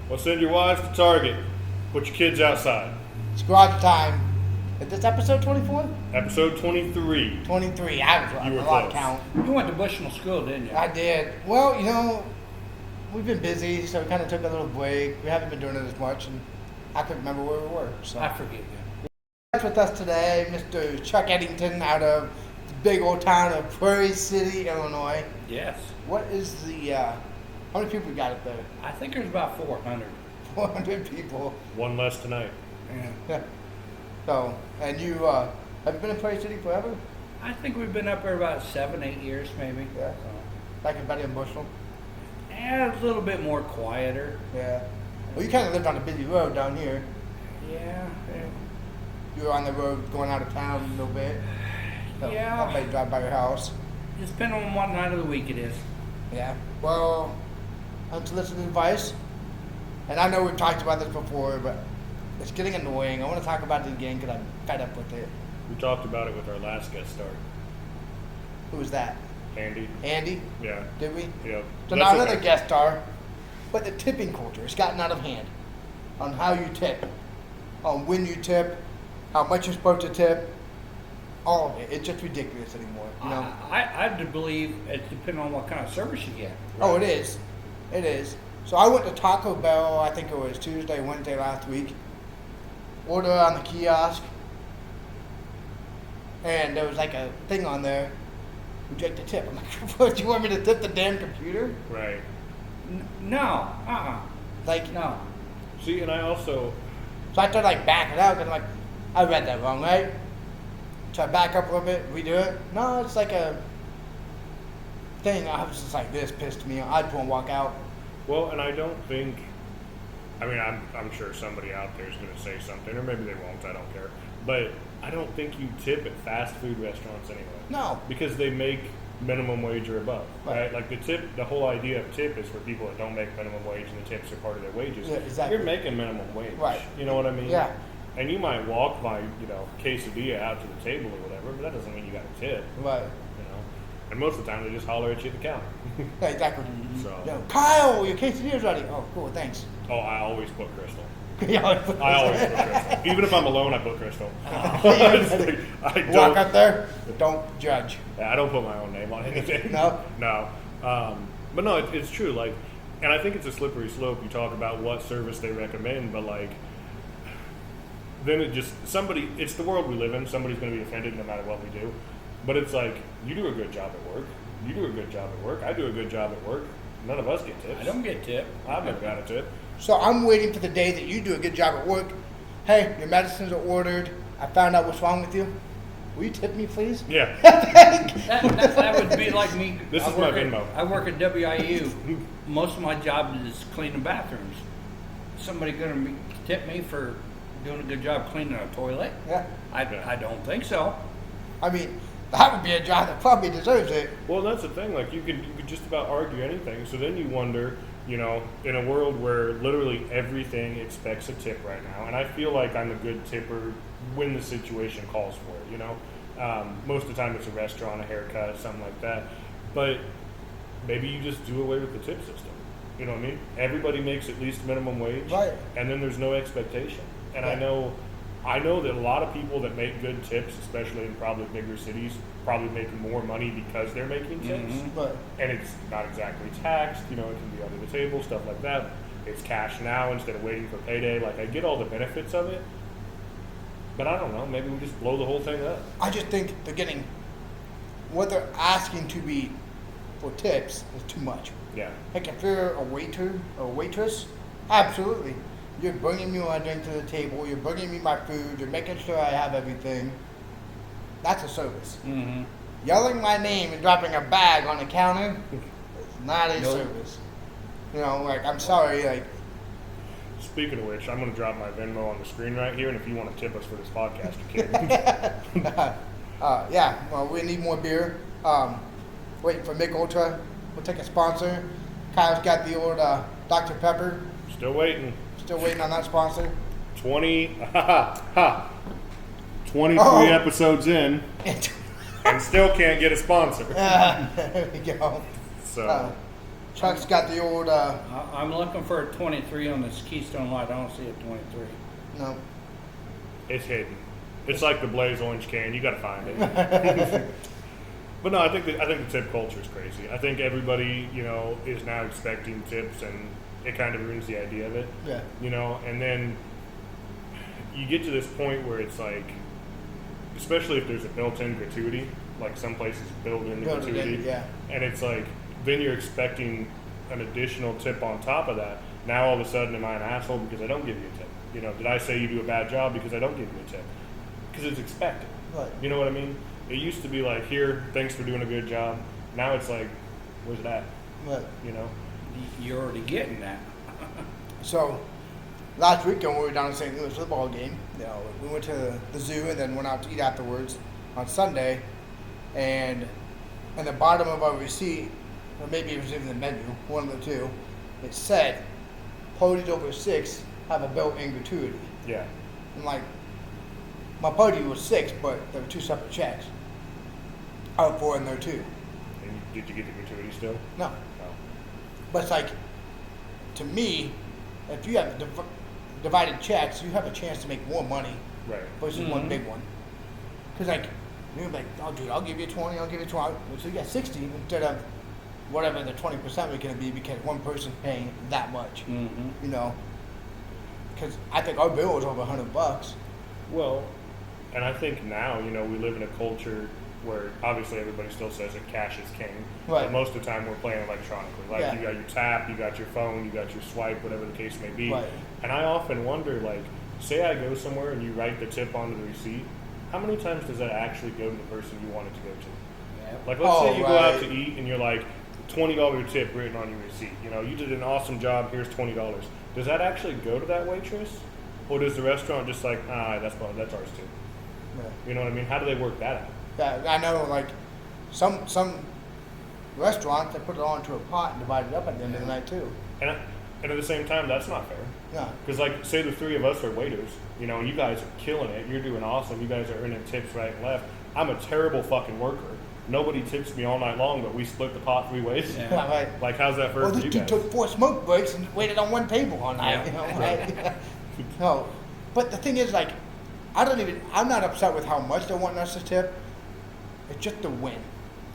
Well, send your wives to Target. Put your kids outside. It's garage time. Is this episode 24? Episode 23. 23. I was You were a lot close. count. You went to Bushnell School, didn't you? I did. Well, we've been busy, so we kind of took a little break. We haven't been doing it as much, and I couldn't remember where we were. So I forgive you. That's with us today, Mr. Chuck Eddington out of the big old town of Prairie City, Illinois. Yes. What is the, how many people we got up there? I think there's about 400. 400 people. One less tonight. Yeah. So, and you, have you been in Prairie City forever? I think we've been up there about 7-8 years, maybe. Yeah. Like everybody in Bushnell? And a little bit more quieter. Yeah. Well, you kind of lived on a busy road down here. Yeah. You were on the road going out of town a little bit. So Yeah. Everybody drive by your house. Just depending on what night of the week it is. Yeah. Well, unsolicited advice. And I know we've talked about this before, but it's getting annoying. I want to talk about it again because I'm fed up with it. We talked about it with our last guest star, Who was that? Andy. Andy? Yeah. Did we? Yep. So That's now another okay. guest star. But the tipping culture has gotten out of hand on how you tip, on when you tip, how much you're supposed to tip, all of it. It's just ridiculous anymore. You know? I do believe it's depending on what kind of service you get. Oh, it is. It is. So I went to Taco Bell, I think it was Tuesday, Wednesday last week. Order on the kiosk. And there was like a thing on there. Would you like to tip? I'm like, what, do you want me to tip the damn computer? Right. No. Like, No. See, and I also, so I started like backing out because I'm like, I read that wrong, right? So I back up a little bit, redo it. No, it's like a thing. I was just like, this pissed me off. I'd pull and walk out. well, and I don't think, I mean, I'm sure somebody out there is going to say something, or maybe they won't, I don't care. But I don't think you tip at fast food restaurants anyway. No. Because they make minimum wage or above, Right. right? Like the whole idea of tip is for people that don't make minimum wage and the tips are part of their wages. Yeah, exactly. You're making minimum wage. Right. You know what I mean? Yeah. And you might walk by, quesadilla out to the table or whatever, but that doesn't mean you got a tip, Right. And most of the time they just holler at you at the counter. Yeah, exactly. So, Yo, Kyle, your quesadilla's ready. Oh, cool, thanks. I always put Crystal. Yeah, I always put Crystal. Even if I'm alone, I put Crystal. It's like, I Walk don't. up there, don't judge. I don't put my own name on anything. No? No. But no, it's true. Like, and I think it's a slippery slope. You talk about what service they recommend, but like, then it's the world we live in. Somebody's going to be offended no matter what we do. But it's like, you do a good job at work. You do a good job at work. I do a good job at work. None of us get tips. I don't get tip. I've never got a tip. So I'm waiting for the day that you do a good job at work. Hey, your medicines are ordered. I found out what's wrong with you. Will you tip me, please? Yeah. That would be like me. This I is my work at- Venmo. I work at WIU. Most of my job is cleaning bathrooms. Somebody going to tip me for doing a good job cleaning a toilet? Yeah. I don't think so. I mean, that would be a job that probably deserves it. Well, that's the thing. Like, you could just about argue anything. So then you wonder, in a world where literally everything expects a tip right now, and I feel like I'm a good tipper when the situation calls for it. Most of the time it's a restaurant, a haircut, something like that. But maybe you just do away with the tip system. You know what I mean? Everybody makes at least minimum wage, Right. and then there's no expectation. And Yeah. I know that a lot of people that make good tips, especially in probably bigger cities, probably make more money because they're making tips. Mhm. But And it's not exactly taxed, it can be under the table, stuff like that. It's cash now instead of waiting for payday. Like, I get all the benefits of it, but I don't know, maybe we just blow the whole thing up. I just think they're getting what they're asking to be for tips is too much. Yeah. Like if you're a waiter or a waitress, absolutely. You're bringing me my drink to the table. You're bringing me my food. You're making sure I have everything. That's a service. Mm-hmm. Yelling my name and dropping a bag on the counter is not a Nope. service. Like, I'm sorry, like, Speaking of which, I'm going to drop my Venmo on the screen right here, and if you want to tip us for this podcast, you can. yeah, well, we need more beer. Waiting for Mick Ultra. We'll take a sponsor. Kyle's got the old Dr. Pepper. Still waiting. Still waiting on that sponsor. 23 Oh. episodes in, and still can't get a sponsor. There we go. So, Chuck's got the old, I'm looking for a 23 on this Keystone Light. I don't see a 23. no. It's hidden. It's like the Blaze orange can. You got to find it. But no, I think the tip culture is crazy. I think everybody, is now expecting tips, and it kind of ruins the idea of it. Yeah. And then you get to this point where it's like, especially if there's a built-in gratuity, like some places build in the Build it in, gratuity, yeah. and it's like then you're expecting an additional tip on top of that. Now all of a sudden, am I an asshole because I don't give you a tip? Did I say you do a bad job because I don't give you a tip? Because it's expected. Right. You know what I mean? It used to be like, here, thanks for doing a good job. Now it's like, where's that? Right. You're already getting that. So, last weekend we were down in St. Louis for the ball game. We went to the zoo and then went out to eat afterwards on Sunday. And in the bottom of our receipt, or maybe it was even the menu, one of the two, it said, parties over 6 have a built-in gratuity. Yeah. And like, my party was 6, but there were 2 separate checks. I was 4 in there too. And did you get the gratuity still? No. No. But it's like, to me, if you have divided checks, you have a chance to make more money Right. versus one big one. Because like, you're like, oh dude, I'll give you 20, I'll give you 20. So you got 60 instead of whatever the 20% was going to be because one person's paying that much. Mm-hmm. Because I think our bill was over $100. Well, and I think now, we live in a culture where obviously everybody still says that cash is king. Right. But most of the time we're playing electronically. Like Yeah. you got your tap, you got your phone, you got your swipe, whatever the case may be. Right. And I often wonder, like, say I go somewhere and you write the tip onto the receipt, how many times does that actually go to the person you want it to go to? Yeah. Like, let's say you go out right. to eat and you're like, $20 tip written on your receipt. You did an awesome job, here's $20. Does that actually go to that waitress? Or does the restaurant just like, that's ours too? Yeah. You know what I mean? How do they work that out? Yeah, I know, like, some restaurants, they put it all into a pot and divide it up at the end of the night too. And at the same time, that's not fair. Yeah. Because, like, say the 3 of us are waiters, and you guys are killing it. You're doing awesome. You guys are earning tips right and left. I'm a terrible fucking worker. Nobody tips me all night long, but we split the pot 3 ways. Yeah. Yeah, right. Like, how's that fair Well, for this you dude guys? took 4 smoke breaks and waited on one table all night. Yeah. Right? No, but the thing is, like, I'm not upset with how much they're wanting us to tip. It's just the win.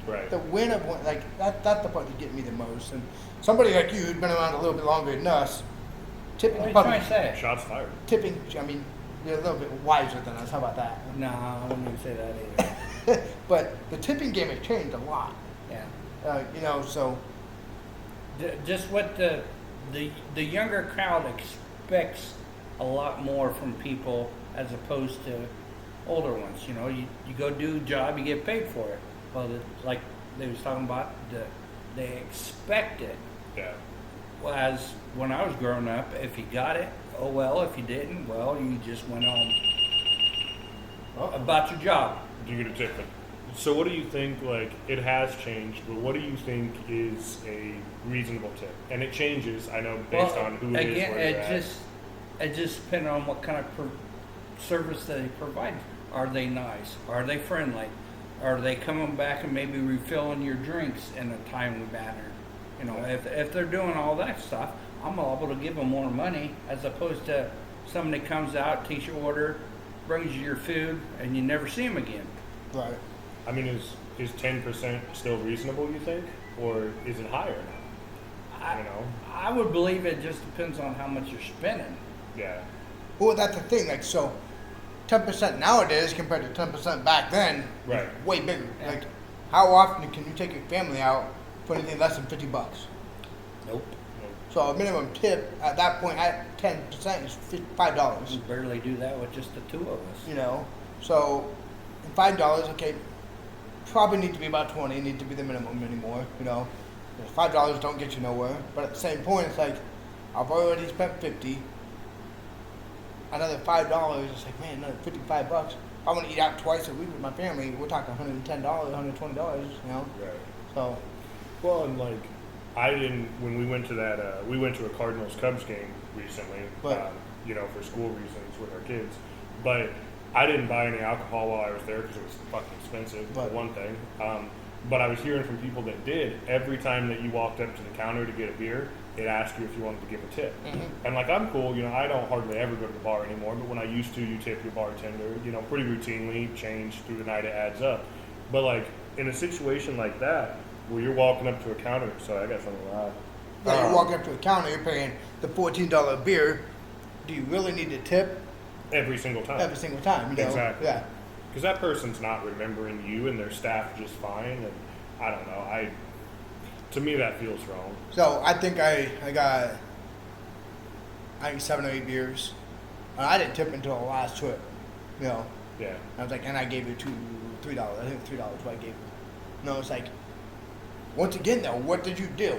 Right. The win of one, like, that's the part that gets me the most. And somebody like you who's been around a little bit longer than us, tipping What are you public, trying to say? Shots fired. tipping. I mean, you're a little bit wiser than us. How about that? No, I wouldn't even say that either. But the tipping game has changed a lot. Yeah. So Just what the younger crowd expects a lot more from people as opposed to older ones. You go do a job, you get paid for it. Well, like they was talking about, they expect it. Yeah. Whereas when I was growing up, if you got it, oh well. If you didn't, well, you just went on about your job. You get a tip. So what do you think, like, it has changed, but what do you think is a reasonable tip? And it changes, I know, based on who it is, again, where you're at. it just depends on what kind of service they provide. Are they nice? Are they friendly? Are they coming back and maybe refilling your drinks in a timely manner? If they're doing all that stuff, I'm able to give them more money as opposed to somebody comes out, takes your order, brings you your food, and you never see them again. right. I mean, is 10% still reasonable, you think? Or is it higher now? I would believe it just depends on how much you're spending. Yeah. Well, that's the thing. Like, so 10% nowadays compared to 10% back then, Right. is way bigger. Yeah. Like, how often can you take your family out for anything less than $50? Nope. So a minimum tip at that point at 10% is $5. We barely do that with just the 2 of us. So $5, okay, probably need to be about 20. Need to be the minimum anymore. $5 don't get you nowhere. But at the same point, it's like I've already spent 50. Another $5. It's like, man, another $55. If I want to eat out twice a week with my family, we're talking $110, $120. Right. So Well, and like, when we went to that, we went to a Cardinals Cubs game recently, Right. For school reasons with our kids. But I didn't buy any alcohol while I was there because it was fucking expensive, for Right. one thing. But I was hearing from people that did. Every time that you walked up to the counter to get a beer, it asked you if you wanted to give a tip. And like, I'm cool, you know, I don't hardly ever go to the bar anymore, but when I used to, you tip your bartender, you know, pretty routinely, change through the night, it adds up. But like, in a situation like that, where you're walking up to a counter, sorry, I got something to lie. Yeah, you're walking up to a counter, you're paying the $14 beer. Do you really need to tip Every single time. every single time? You know? Exactly. Yeah. Because that person's not remembering you and their staff just fine, and I don't know, to me that feels wrong. So I think I got, I think 7 or 8 beers. And I didn't tip until the last trip, you know. Yeah. I was like, and I gave you $3. I think $3 what I gave you. No, it's like, once again though, what did you do?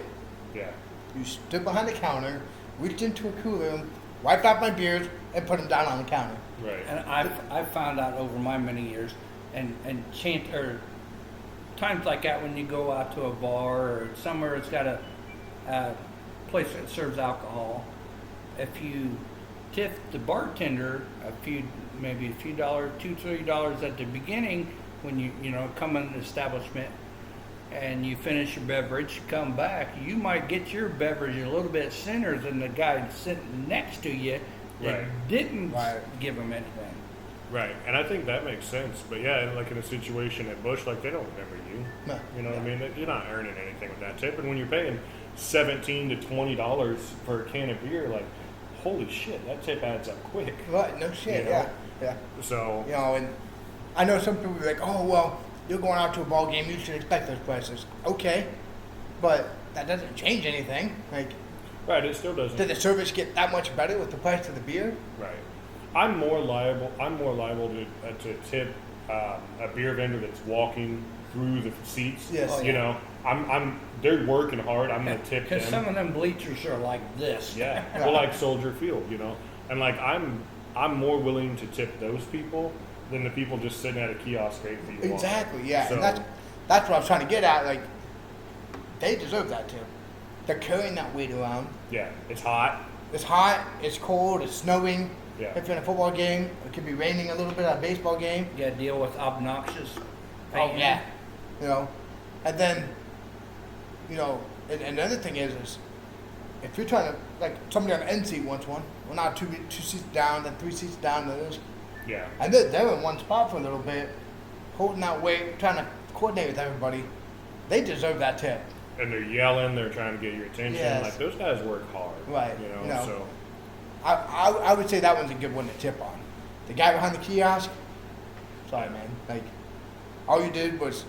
Yeah. You stood behind the counter, reached into a cooler, wiped out my beers, and put them down on the counter. Right. And I've found out over my many years, and times like that when you go out to a bar or somewhere it's got a place that serves alcohol, if you tip the bartender maybe a few dollars, $2-3 at the beginning when you know come in the establishment and you finish your beverage, come back, you might get your beverage a little bit sooner than the guy sitting next to you that Right. didn't Right. give him anything. Right, and I think that makes sense. But yeah, like in a situation at Bush, like they don't remember you. No. You know what I mean? You're not earning anything with that tip. And when you're paying $17 to $20 for a can of beer, like, holy shit, that tip adds up quick. Right, no shit, You know? yeah. Yeah. So You know, and I know some people are like, oh, well, you're going out to a ball game, you should expect those prices. Okay, but that doesn't change anything. Like, right, it still doesn't. did the service get that much better with the price of the beer? Right. I'm more liable to tip a beer vendor that's walking through the seats. Yes. Oh, You yeah. know, they're working hard. I'm gonna tip them. Because some of them bleachers are like this. Yeah, Yeah. well, like Soldier Field, you know, and like I'm more willing to tip those people than the people just sitting at a kiosk waiting for you to walk. Exactly, yeah. So, And that's what I was trying to get at. Like, they deserve that tip. They're carrying that weight around. yeah, it's hot. It's hot, it's cold, it's snowing. Yeah. If you're in a football game, it could be raining a little bit at a baseball game. You gotta deal with obnoxious Oh fans. yeah, you know, and then, you know, and the other thing is if you're trying to, like, somebody on the end seat wants one, well, now two seats down, then 3 seats down, then this, Yeah, and they're in one spot for a little bit, holding that weight, trying to coordinate with everybody. They deserve that tip. and they're yelling. They're trying to get your attention. Yes. Like those guys work hard. Right, You know. you know. So I would say that one's a good one to tip on. The guy behind the kiosk, sorry man, like, all you did was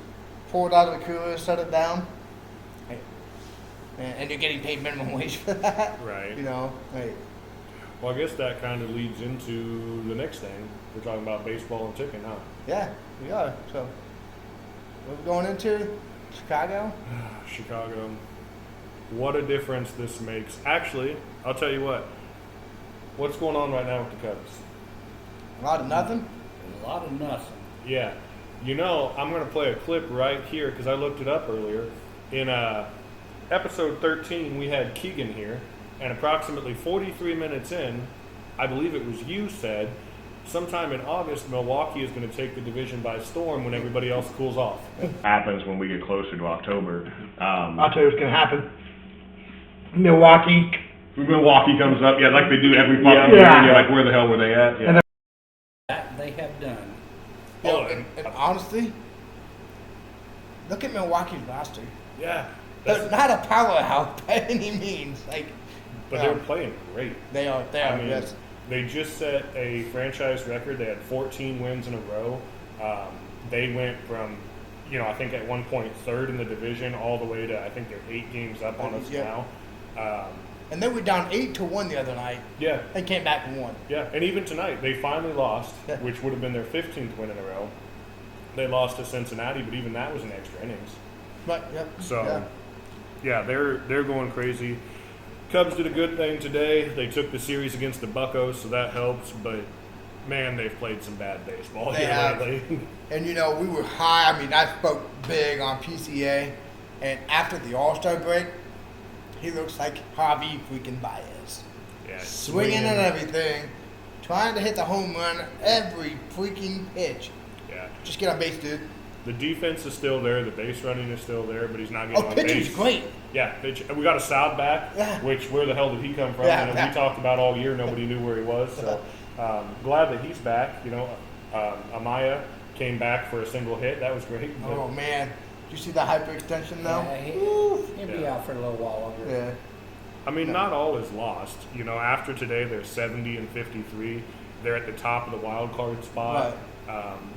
pour it out of the cooler, set it down, hey, and you're getting paid minimum wage for that. Right. You know, like, well, I guess that kind of leads into the next thing. We're talking about baseball and tipping, huh? yeah, we are. So, what we're going into? Chicago? Chicago. What a difference this makes. Actually, I'll tell you what. What's going on right now with the Cubs? A lot of nothing? A lot of nothing. Yeah. You know, I'm going to play a clip right here because I looked it up earlier. In episode 13, we had Keegan here, and approximately 43 minutes in, I believe it was you said, sometime in August, Milwaukee is going to take the division by storm when everybody else cools off. Happens when we get closer to October. I'll tell you what's going to happen. Milwaukee. Milwaukee comes up, yeah, like they do every fucking year, Yeah. and you're like, where the hell were they at? Yeah. That they have done. You know, Oh, and honestly, look at Milwaukee's roster. Yeah. They're not a powerhouse by any means. Like, But yeah, they're playing great. they are. They I are. mean, Yes. they just set a franchise record. They had 14 wins in a row. They went from, you know, I think at one point third in the division all the way to, I think they're 8 games up on us Yeah. now. And they were down 8-1 the other night. Yeah, They came back and won. yeah. And even tonight, they finally lost, Yeah. which would have been their 15th win in a row. They lost to Cincinnati, but even that was in extra innings. But yep. So, yeah, they're going crazy. Cubs did a good thing today. They took the series against the Buccos, so that helps. But man, they've played some bad baseball They here have. lately. And you know, we were high. I mean, I spoke big on PCA. And after the All-Star break, he looks like Javi freaking Baez. Yeah, Swinging and everything. Trying to hit the home run every freaking pitch. Yeah, Just get on base, dude. the defense is still there, the base running is still there, but he's not getting Oh, on pitching's base. great. Yeah, pitch. We got a Saad back, Yeah. which where the hell did he come from? Yeah, You know, yeah. we talked about all year, nobody knew where he was. So glad that he's back. You know, Amaya came back for a single hit. That was great. But, Oh man, did you see the hyperextension though? Yeah, he'll be Yeah. out for a little while longer. Yeah. I mean, not all is lost. You know, after today, they're 70 and 53. They're at the top of the wild card spot.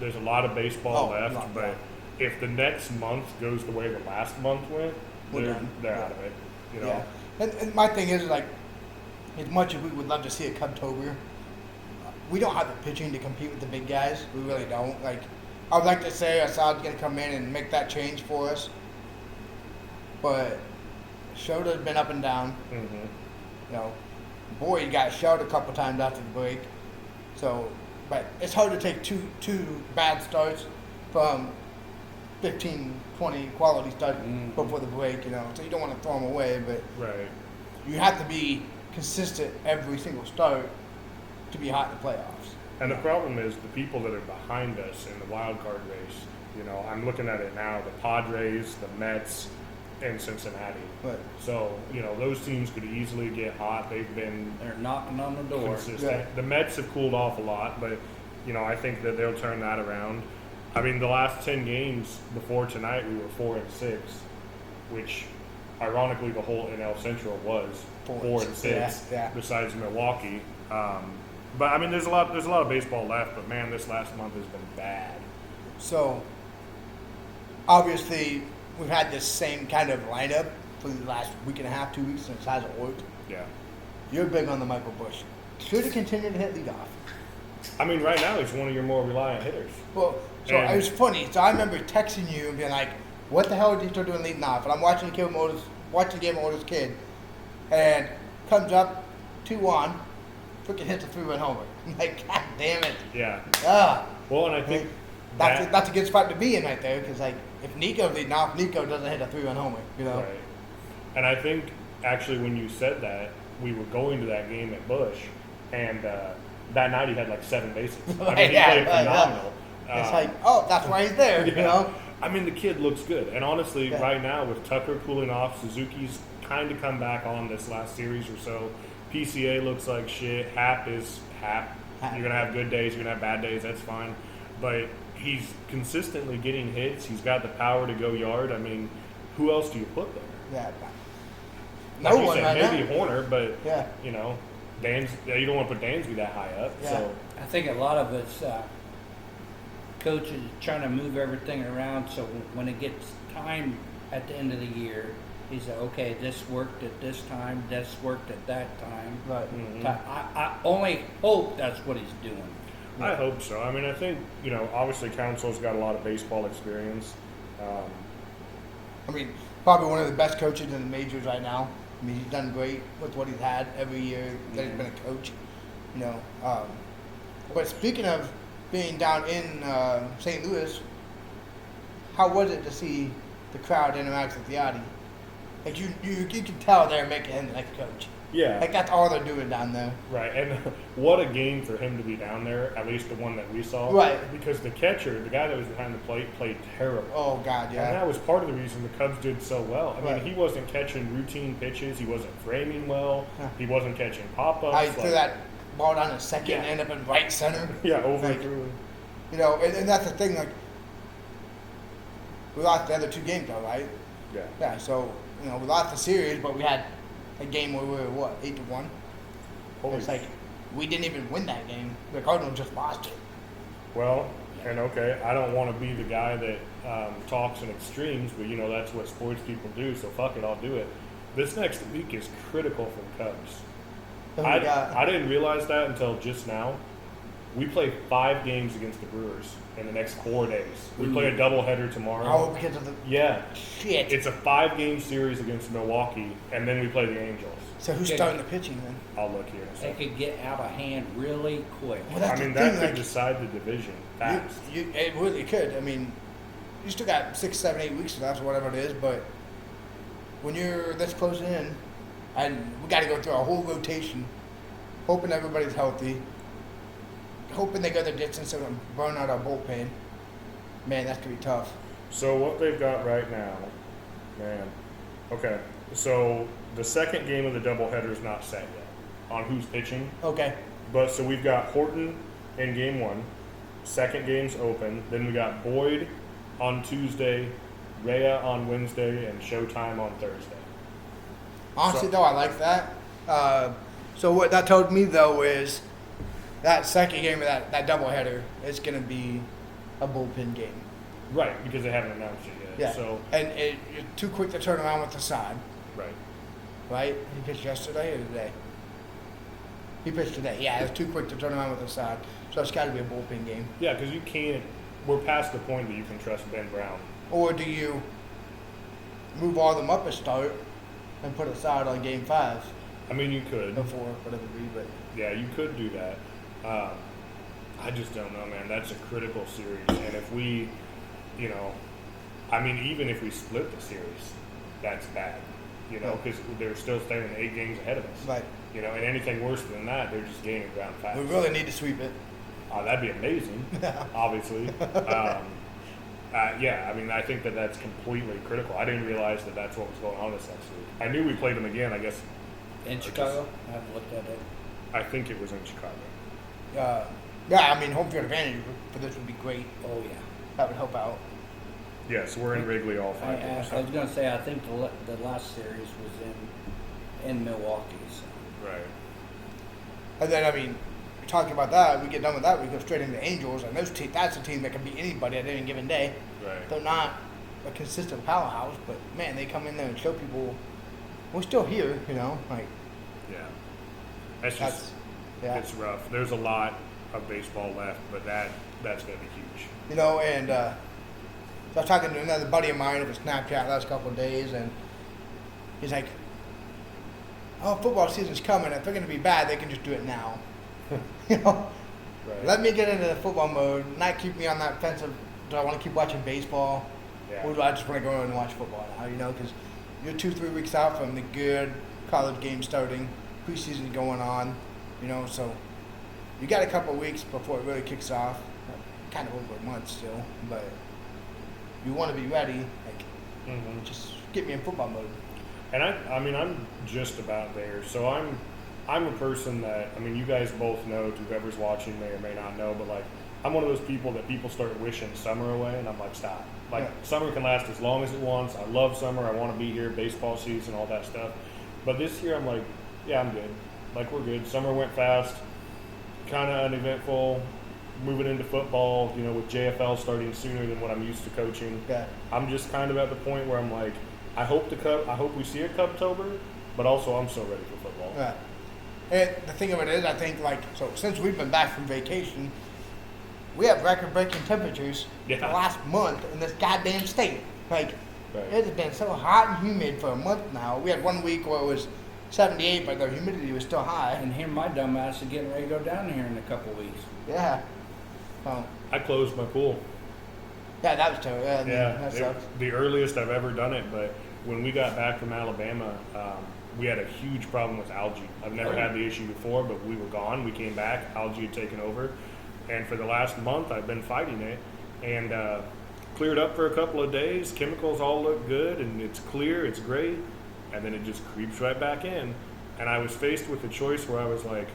There's a lot of baseball left, lot, but if the next month goes the way the last month went, We're they're, done. they're Yeah. out of it. You know, Yeah. And my thing is like, as much as we would love to see a Cubtober, we don't have the pitching to compete with the big guys. We really don't. Like, I would like to say Assad's gonna come in and make that change for us, but Shota's been up and down. Mhm. You know, Boyd got shelled a couple times after the break. So, but it's hard to take two bad starts from 15, 20 quality starts before the break, you know. So you don't want to throw them away, but right. you have to be consistent every single start to be hot in the playoffs. And the problem is the people that are behind us in the wild card race. You know, I'm looking at it now: the Padres, the Mets, and Cincinnati. But So, you know, those teams could easily get hot. They've been They're knocking on the door. consistent. Yeah. The Mets have cooled off a lot, but you know, I think that they'll turn that around. I mean, the last 10 games before tonight, we were 4-6, which, ironically, the whole NL Central was 4-6. Yeah. Besides Milwaukee, but I mean, there's a lot of baseball left. But man, this last month has been bad. so obviously we've had this same kind of lineup for the last week and a half, 2 weeks, and it hasn't worked. Yeah. You're big on the Michael Bush. Should have continued to hit leadoff. I mean, right now he's one of your more reliant hitters. Well, so And- it was funny. So I remember texting you and being like, "What the hell is he still doing leading off?" And I'm watching the game with oldest kid, and comes up 2-1, freaking hits a 3-run homer. I'm like, God damn it! Yeah. Ah, Well, and I think that's a good spot to be in right there, because like if Nico's leading off, Nico doesn't hit a 3-run homer, you know. Right. And I think actually when you said that, we were going to that game at Bush, and that night he had like 7 bases. I mean, he Yeah, played right, phenomenal. It's like, oh, that's why he's there, you Yeah. know. I mean, the kid looks good. And honestly, Yeah. right now with Tucker cooling off, Suzuki's kind of come back on this last series or so. PCA looks like shit. Hap is Hap. Hap. You're going to have good days. You're going to have bad days. That's fine. But he's consistently getting hits. He's got the power to go yard. I mean, who else do you put there? Yeah. Like No you one said, right maybe now. Horner, but, Yeah. you know, you don't want to put Dansby that high up. Yeah. So, I think a lot of it's coaches trying to move everything around so when it gets time at the end of the year, he said, okay, this worked at this time, this worked at that time. Right. Mhm. I only hope that's what he's doing. I hope so. I mean, I think, you know, obviously Council's got a lot of baseball experience. I mean, probably one of the best coaches in the majors right now. I mean, he's done great with what he's had every year that he's been a coach. You know, but speaking of being down in St. Louis, how was it to see the crowd interact with Yachty? Like you can tell they're making him the next coach. Yeah. Like that's all they're doing down there. Right, and what a game for him to be down there, at least the one that we saw. Right. Because the catcher, the guy that was behind the plate, played terrible. Oh God, And yeah. that was part of the reason the Cubs did so well. I Right. mean, he wasn't catching routine pitches, he wasn't framing well, Yeah. he wasn't catching pop-ups. I threw that ball down to second Yeah. and end up in right center. Yeah, over Like, through. You know, and that's the thing. Like we lost the other 2 games, though, right? Yeah. Yeah, so, you know, we lost the series, but we had a game where we were, what, 8-1? Holy It's like, we didn't even win that game. The Cardinals just lost it. Well, and okay, I don't want to be the guy that talks in extremes, but you know, that's what sports people do, so fuck it, I'll do it. This next week is critical for the Cubs. Then we got, I didn't realize that until just now. We play 5 games against the Brewers in the next 4 days. We play a doubleheader tomorrow. oh, because of the Yeah. shit. It's a 5-game series against Milwaukee, and then we play the Angels. So who's starting the pitching then? I'll look here in a They second. could get out of hand really quick. Well, that's I mean, the that thing, could like, decide the division fast. it really could. I mean, you still got 6, 7, 8 weeks left, or whatever it is, but when you're this close in, and we got to go through a whole rotation, hoping everybody's healthy, hoping they go the distance so we don't burn out our bullpen. Man, that's gonna be tough. So what they've got right now, man. Okay, so the second game of the doubleheader is not set yet on who's pitching. Okay. But so we've got Horton in game one. Second game's open. Then we got Boyd on Tuesday, Rhea on Wednesday, and Showtime on Thursday. Honestly, though, I like that. So what that told me, though, is that second game of that doubleheader is going to be a bullpen game. Right, because they haven't announced it yet. Yeah. So It's too quick to turn around with the side, right. right? He pitched yesterday or today? He pitched today. Yeah, it's too quick to turn around with the side. So it's got to be a bullpen game. Yeah, because you can't. We're past the point that you can trust Ben Brown. Or do you move all of them up a start and put a side on game 5 I mean, you could. before whatever it be? But Yeah, you could do that. I just don't know, man. That's a critical series, and if we, I mean, even if we split the series, that's bad. Because they're still staying 8 games ahead of us. Right. And anything worse than that, they're just gaining ground fast. we really need to sweep it. That'd be amazing, obviously. Yeah, I mean, I think that's completely critical. I didn't realize that that's what was going on this next week. I knew we played them again, I guess. In Chicago? I haven't looked at it. I think it was in Chicago. Yeah, I mean, home field advantage for this would be great. Oh, yeah. That would help out. Yes, we're in Wrigley all 5 days. I was going to say, I think the last series was in Milwaukee. So. Right. And then, I mean, talking about that, we get done with that, we go straight into Angels, and that's a team that can beat anybody at any given day. Right. They're not a consistent powerhouse, but man, they come in there and show people we're still here, like Yeah. That's yeah. it's rough. There's a lot of baseball left, but that's going to be huge. And so I was talking to another buddy of mine over Snapchat last couple of days, and he's like, "Oh, football season's coming. If they're going to be bad, they can just do it now." Right. Let me get into the football mode, not keep me on that fence of, do I want to keep watching baseball, Yeah. or do I just want to go and watch football now? Because you're 2-3 weeks out from the good college game starting, preseason going on, so you got a couple of weeks before it really kicks off, kind of over a month still, but you want to be ready, Mhm. just get me in football mode. And I mean, I'm just about there. So I'm a person that, I mean, you guys both know, whoever's watching may or may not know, but like, I'm one of those people that people start wishing summer away, and I'm like, stop. Like, Yeah. summer can last as long as it wants. I love summer. I want to be here, baseball season, all that stuff. But this year, I'm like, yeah, I'm good. Like, we're good. Summer went fast, kind of uneventful. Moving into football, with JFL starting sooner than what I'm used to coaching. Yeah. I'm just kind of at the point where I'm like, I hope we see a Cubtober, but also I'm so ready for football. Yeah. And the thing of it is, I think, so since we've been back from vacation, we have record-breaking temperatures Yeah. the last month in this goddamn state. Right. It has been so hot and humid for a month now. We had 1 week where it was 78, but the humidity was still high. And here my dumbass is getting ready to go down here in a couple weeks. Yeah. Oh. I closed my pool. Yeah, that was terrible. Yeah, that it, sucks. the earliest I've ever done it, but when we got back from Alabama, we had a huge problem with algae. I've never had the issue before, but we were gone. We came back, algae had taken over, and for the last month I've been fighting it, and cleared up for a couple of days. Chemicals all look good, and it's clear, it's great, and then it just creeps right back in. And I was faced with a choice where I was like,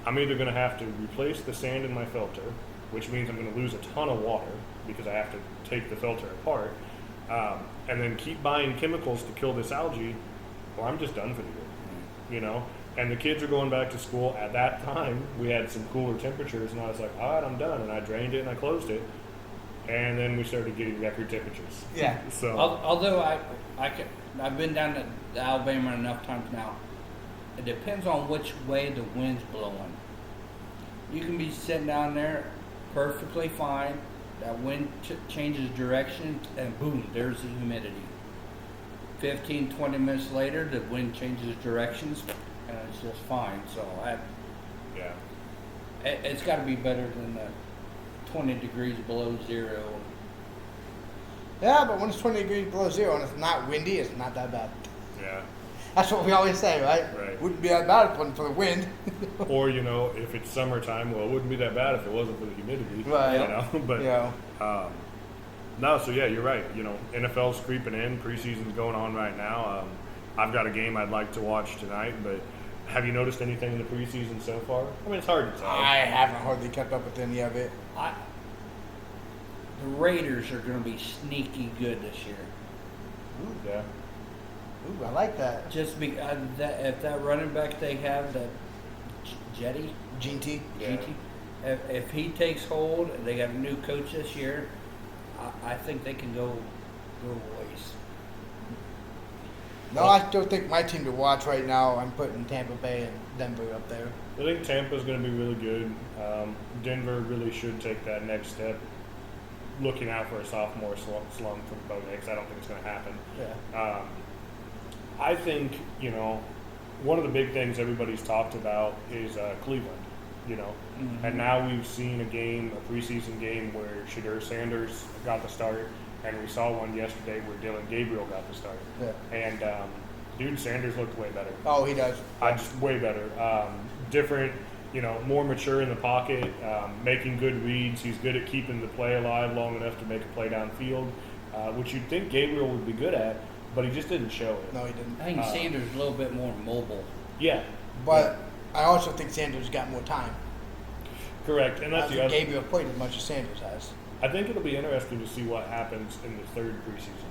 I'm either going to have to replace the sand in my filter, which means I'm going to lose a ton of water because I have to take the filter apart, and then keep buying chemicals to kill this algae, or I'm just done for the year, And the kids are going back to school. At that time, we had some cooler temperatures, and I was like, all right, I'm done. And I drained it and I closed it, and then we started getting record temperatures. Yeah. So Although I've been down to Alabama enough times now. It depends on which way the wind's blowing. You can be sitting down there perfectly fine. That wind changes direction, and boom, there's the humidity. 15, 20 minutes later, the wind changes directions, and it's just fine. So yeah. it's got to be better than the 20 degrees below zero. Yeah, but when it's 20 degrees below zero and it's not windy, it's not that bad. Yeah. That's what we always say, right? Right. Wouldn't be that bad if it wasn't for the wind. Or, if it's summertime, well, it wouldn't be that bad if it wasn't for the humidity. Right. But, No, so yeah, you're right. You know, NFL's creeping in. Preseason's going on right now. I've got a game I'd like to watch tonight, but have you noticed anything in the preseason so far? I mean, it's hard to tell. I haven't hardly kept up with any of it. The Raiders are going to be sneaky good this year. Yeah. Ooh, I like that. Just because if that running back they have, that Jetty, GT. Yeah. GT, if he takes hold, they got a new coach this year. I think they can go ways. No, I still think my team to watch right now, I'm putting Tampa Bay and Denver up there. I think Tampa's going to be really good. Denver really should take that next step. Looking out for a sophomore slump from Bo Nix. I don't think it's going to happen. Yeah. I think, one of the big things everybody's talked about is Cleveland, Mm-hmm. And now we've seen a preseason game where Shadur Sanders got the start, and we saw one yesterday where Dylan Gabriel got the start. Yeah. And, dude, Sanders looked way better. Oh, he does. Just way better. Different, more mature in the pocket, making good reads. He's good at keeping the play alive long enough to make a play downfield, which you'd think Gabriel would be good at, but he just didn't show it. No, he didn't. I think Sanders is a little bit more mobile. Yeah. But I also think Sanders got more time. Correct. And that's the other. Gabriel played as much as Sanders has. I think it'll be interesting to see what happens in the third preseason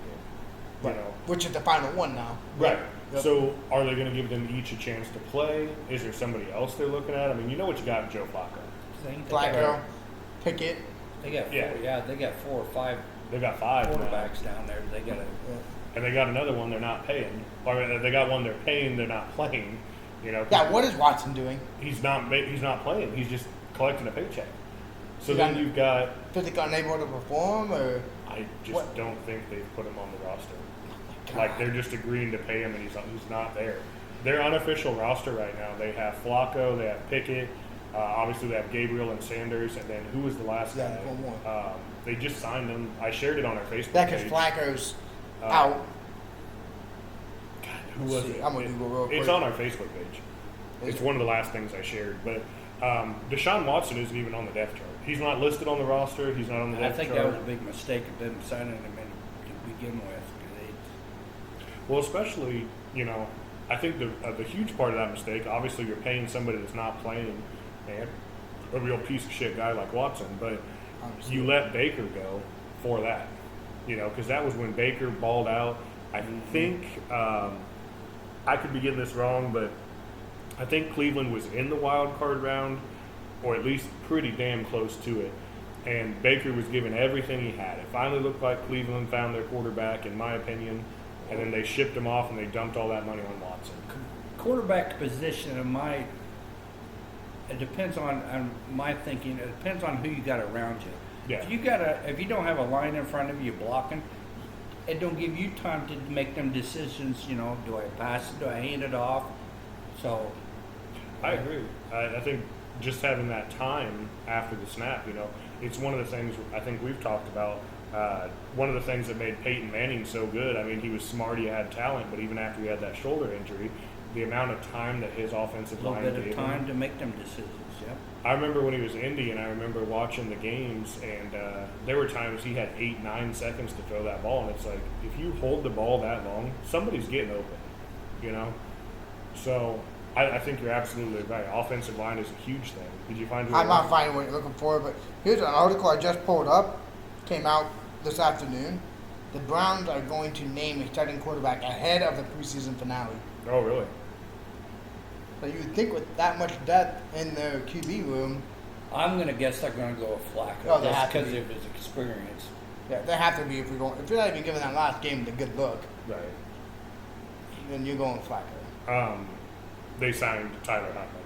game. Which is the final one now. Right. Yep. So are they going to give them each a chance to play? Is there somebody else they're looking at? I mean, you know what you got in Joe Flacco. Flacco, Pickett. They got they got 4 or 5 They've got 5 quarterbacks down there. They got and they got another one they're not paying. Or they got one they're paying, they're not playing. Yeah, what is Watson doing? He's not playing. He's just collecting a paycheck. So You then got- you've got. Physically unable to perform, or I just What? don't think they've put him on the roster. God. Like they're just agreeing to pay him, and he's not there. Their unofficial roster right now, they have Flacco, they have Pickett, obviously they have Gabriel and Sanders, and then who was the last Yeah, guy? one more. They just signed him. I shared it on our Facebook that because page. Flacco's Uh, out. God, who was See, it? I'm gonna Google real It's quick. on our Facebook page. Is It's it? one of the last things I shared. But Deshaun Watson isn't even on the depth chart. He's not listed on the roster. He's not on the I depth think chart. that was a big mistake of them signing him in to begin with. Well, especially, I think the huge part of that mistake, obviously you're paying somebody that's not playing, and a real piece of shit guy like Watson, but Obviously. you let Baker go for that, because that was when Baker balled out. I think, I could be getting this wrong, but I think Cleveland was in the wild card round, or at least pretty damn close to it. And Baker was given everything he had. It finally looked like Cleveland found their quarterback, in my opinion. And then they shipped him off and they dumped all that money on Watson. Quarterback position it depends on my thinking. It depends on who you got around you. Yeah. If you don't have a line in front of you blocking, it don't give you time to make them decisions. Do I pass it? Do I hand it off? So I agree. I think just having that time after the snap, it's one of the things I think we've talked about. One of the things that made Peyton Manning so good, I mean, he was smart, he had talent, but even after he had that shoulder injury, the amount of time that his offensive a line little bit gave of time him. to make them decisions. Yeah. I remember when he was in Indy, and I remember watching the games, and there were times he had 8-9 seconds to throw that ball, and it's like, if you hold the ball that long, somebody's getting open, So I think you're absolutely right. Offensive line is a huge thing. Did you find? I'm not finding what you're looking for, but here's an article I just pulled up. Came out this afternoon. The Browns are going to name a starting quarterback ahead of the preseason finale. Oh, really? So you'd think with that much depth in their QB room, I'm gonna guess they're gonna go with Flacco Oh, they just have to because be. of his experience. yeah, they have to be if you're not even giving that last game the good look, Right. then you're going Flacco. They signed Tyler Huntley.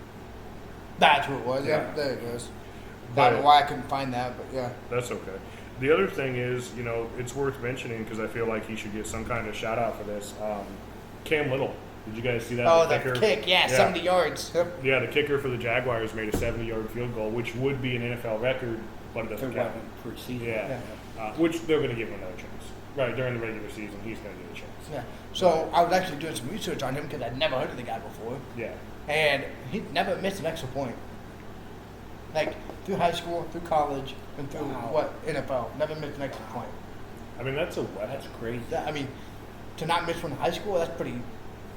That's who it was. Yeah, Yeah. there it goes. I But- don't know why I couldn't find that, but yeah. That's okay. The other thing is, it's worth mentioning because I feel like he should get some kind of shout out for this. Cam Little. Did you guys see that? Oh, The the kick, yeah, 70 yards. Yep. Yeah, the kicker for the Jaguars made a 70-yard field goal, which would be an NFL record, but it They're doesn't count. running preseason. Yeah. Which they're going to give him another chance. Right, during the regular season, he's going to get a chance. Yeah. So I was actually doing some research on him because I'd never heard of the guy before, Yeah. and he never missed an extra point. Like through high school, through college, and through Wow. NFL, never missed an extra point. I mean, that's a weapon. That's crazy. Yeah, I mean, to not miss one in high school, that's pretty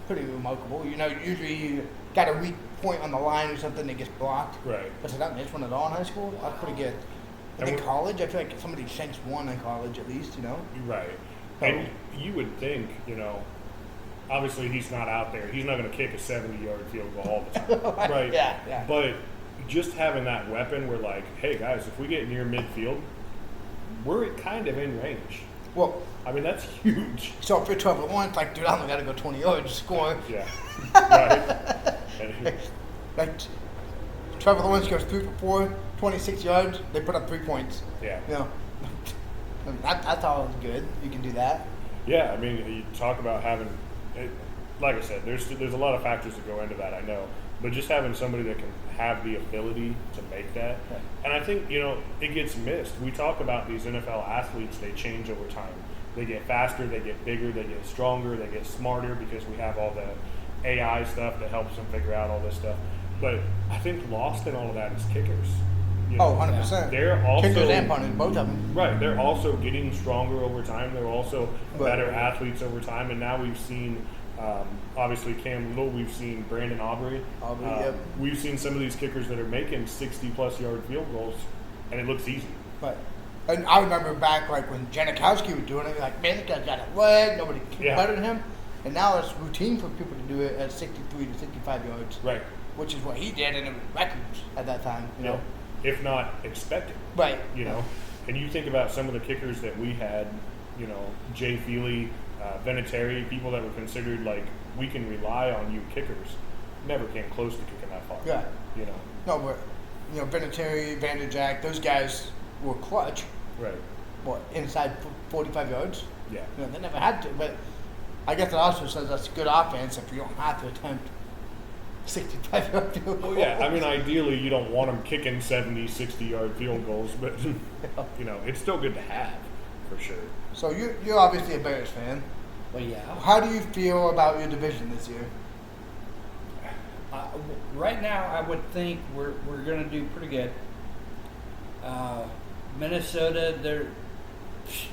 remarkable. You know, usually you got a weak point on the line or something that gets blocked. Right. But to not miss one at all in high school, that's pretty good. And in college, I feel like somebody shanks one in college at least, you know? Right. So- And you would think, you know, obviously he's not out there. He's not going to kick a 70-yard field goal all the time. Right. Yeah. But just having that weapon, we're like, hey, guys, if we get near midfield, we're kind of in range. Well, I mean, that's huge. so if you're 12-1, it's like, dude, I only got to go 20 yards to score. Yeah. Right. And- Like, Trevor Lawrence goes 3 for 4, 26 yards. They put up 3 points. yeah. You know, I mean, that's all good. You can do that. Yeah, I mean, you talk about having, like I said, there's a lot of factors that go into that, I know. But just having somebody that can have the ability to make that. Right. And I think, you know, it gets missed. We talk about these NFL athletes, they change over time. They get faster, they get bigger, they get stronger, they get smarter because we have all the AI stuff that helps them figure out all this stuff. But I think lost in all of that is kickers. You know, 100%. They're also Kickers and punters, both of them. right. They're also getting stronger over time. They're also Right. better athletes over time. And now we've seen, obviously, Cam Little. We've seen Brandon Aubrey. Yep. We've seen some of these kickers that are making 60-plus yard field goals, and it looks easy. But and I remember back like when Janikowski was doing it, like, man, this guy's got a leg, nobody kicked Yeah. better than him. And now it's routine for people to do it at 63 to 65 yards, Right. which is what he did, and it was records at that time. You know, If not expected. right? You know, and you think about some of the kickers that we had. You know, Jay Feely, Vinatieri, people that were considered like we can rely on you kickers, never came close to kicking that far. Yeah. You know. No, but you know, Vinatieri, Vanderjack, those guys were clutch. Right. What, inside 45 yards? Yeah. You know, they never had to. But I guess it also says that's good offense if you don't have to attempt 65 yard field goals. Well, yeah, I mean, ideally, you don't want them kicking 70, 60-yard field goals, but, you know, it's still good to have, for sure. So you're obviously a Bears fan. Well, yeah. How do you feel about your division this year? Right now, I would think we're going to do pretty good. Minnesota,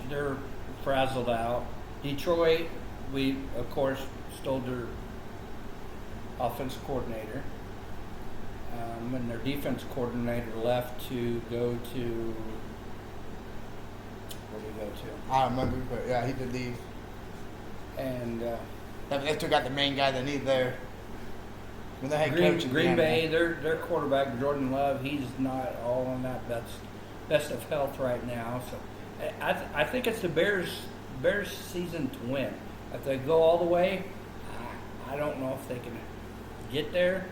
they're frazzled out. Detroit, we of course stole their offensive coordinator, and their defense coordinator left to go to. Where did he go to? I don't remember, but yeah, he did leave. And They still got the main guy they need there. I mean, the head coach in Green Canada. Bay, their quarterback Jordan Love, he's not all in that best of health right now. So I think it's the Bears season to win. If they go all the way, I don't know if they can get there.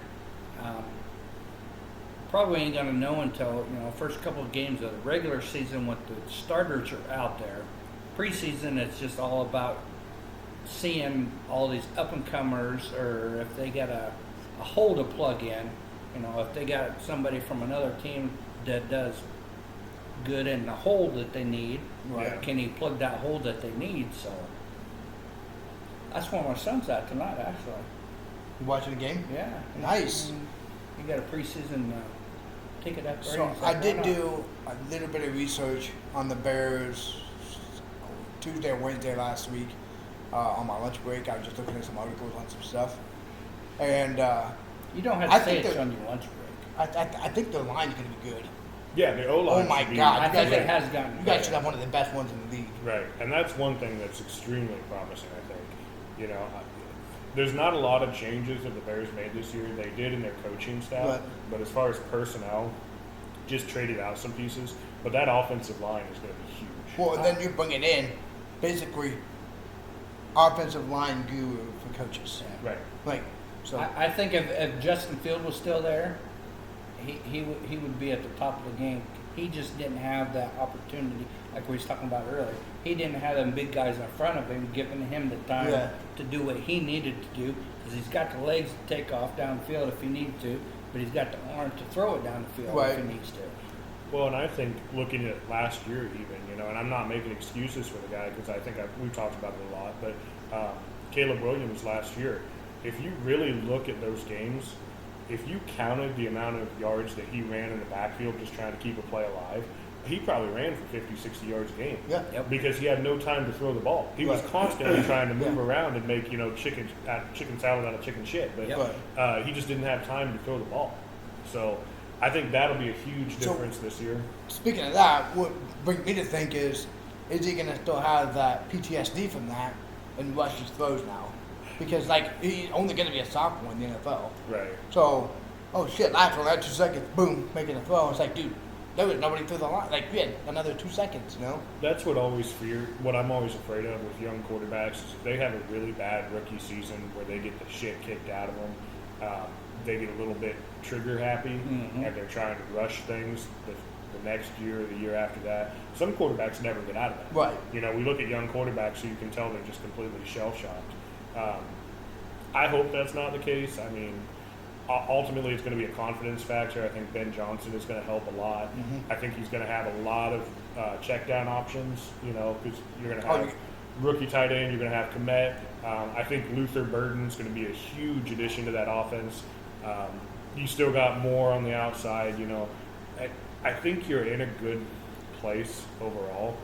Probably ain't gonna know until first couple of games of the regular season when the starters are out there. Preseason, it's just all about seeing all these up and comers, or if they got a hole to plug in. If they got somebody from another team that does good in the hole that they need, Right. can he plug that hole that they need? So that's where my son's at tonight, actually. You watching the game? Yeah, Nice. He got a preseason ticket up there. So He's I like, did "Why not?" do a little bit of research on the Bears Tuesday or Wednesday last week on my lunch break. I was just looking at some articles on some stuff, and You don't have I to say think it's that- on your lunch break. I think the line's going to be good. Yeah, the O-line Oh my should be- God. I think guys- it has gotten You guys better. should have one of the best ones in the league. Right, and that's one thing that's extremely promising, I think. There's not a lot of changes that the Bears made this year. They did in their coaching staff, Right. but as far as personnel, just traded out some pieces. But that offensive line is going to be huge. Well, then you bring it in, basically, offensive line guru for coaches. Right. Like, so I think if Justin Field was still there, he would be at the top of the game. He just didn't have that opportunity, like we was talking about earlier. He didn't have them big guys in front of him giving him the time Yeah. to do what he needed to do, because he's got the legs to take off down the field if he needs to, but he's got the arm to throw it down the field Right. if he needs to. Well, and I think looking at last year even, and I'm not making excuses for the guy because I think we've talked about it a lot, but Caleb Williams last year, if you really look at those games, if you counted the amount of yards that he ran in the backfield just trying to keep a play alive, he probably ran for 50, 60 yards a game. Yeah. Yep. Because he had no time to throw the ball. He was Right. constantly trying to move Yeah. around and make, chicken salad out of chicken shit. But Yep. he just didn't have time to throw the ball. So I think that'll be a huge So- difference this year. Speaking of that, what brings me to think is he going to still have that PTSD from that and rush his throws now? Because, like, he's only going to be a sophomore in the NFL. Right. So, oh shit, lateral, that 2 seconds, boom, making a throw. It's like, dude, there was nobody through the line. Like, we had another 2 seconds, That's what I'm always afraid of with young quarterbacks is if they have a really bad rookie season where they get the shit kicked out of them, they get a little bit trigger happy Mhm. and they're trying to rush things the next year or the year after that. Some quarterbacks never get out of that. Right. We look at young quarterbacks who you can tell they're just completely shell-shocked. I hope that's not the case. I mean, ultimately it's going to be a confidence factor. I think Ben Johnson is going to help a lot. Mhm. I think he's going to have a lot of check down options, because you're going to Oh, have rookie tight end, you're going to have Komet. I think Luther Burden's going to be a huge addition to that offense. You still got more on the outside, I think you're in a good place overall,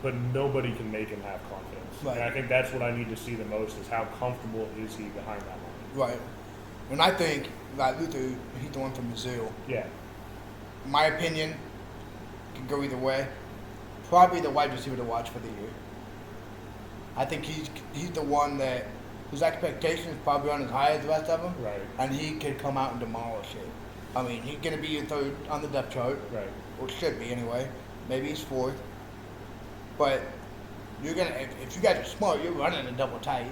but nobody can make him have confidence. Right. And I think that's what I need to see the most is how comfortable is he behind that line. Right. And I think that Luther, he's the one from Mizzou. Yeah. My opinion, can go either way. Probably the wide receiver to watch for the year. I think he's the one that his expectations probably aren't as high as the rest of them. Right. And he could come out and demolish it. I mean, he's going to be your third on the depth chart. Right. Or should be anyway. Maybe he's fourth. But you're gonna if you guys are smart, you're running a double tight.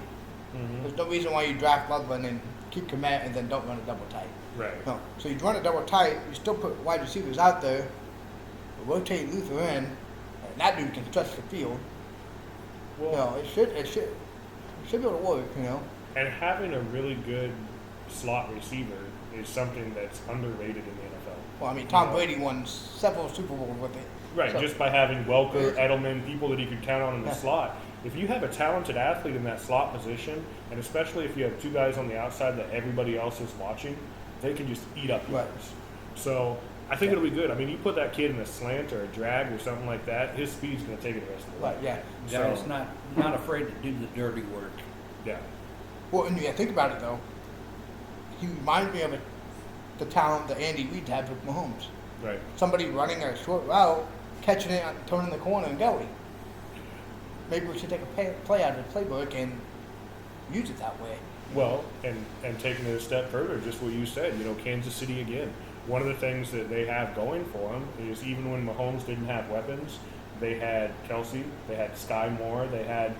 Mm-hmm. There's no reason why you draft Loveland and keep Komet and then don't run a double tight. Right. No. So you run a double tight, you still put wide receivers out there, rotate Luther in, and that dude can stretch the field. Well, It should be able to work, and having a really good slot receiver is something that's underrated in the NFL. Well, I mean, Tom Brady won several Super Bowls with it. Right, So- just by having Welker, Yeah. Edelman, people that he could count on in the Yeah. slot. If you have a talented athlete in that slot position, and especially if you have two guys on the outside that everybody else is watching, they can just eat up Right. yards. So I think it'll be good. I mean, you put that kid in a slant or a drag or something like that, his speed's going to take it the rest of the way. Right, yeah. Guys, So- not afraid to do the dirty work. Yeah. Well, and yeah, think about it though. He reminds me of the talent that Andy Reid had with Mahomes. Right. Somebody running a short route, catching it, turning the corner, and going. Maybe we should take a play out of the playbook and use it that way. Well, and taking it a step further, just what you said, Kansas City again. One of the things that they have going for them is even when Mahomes didn't have weapons, they had Kelsey, they had Sky Moore, they had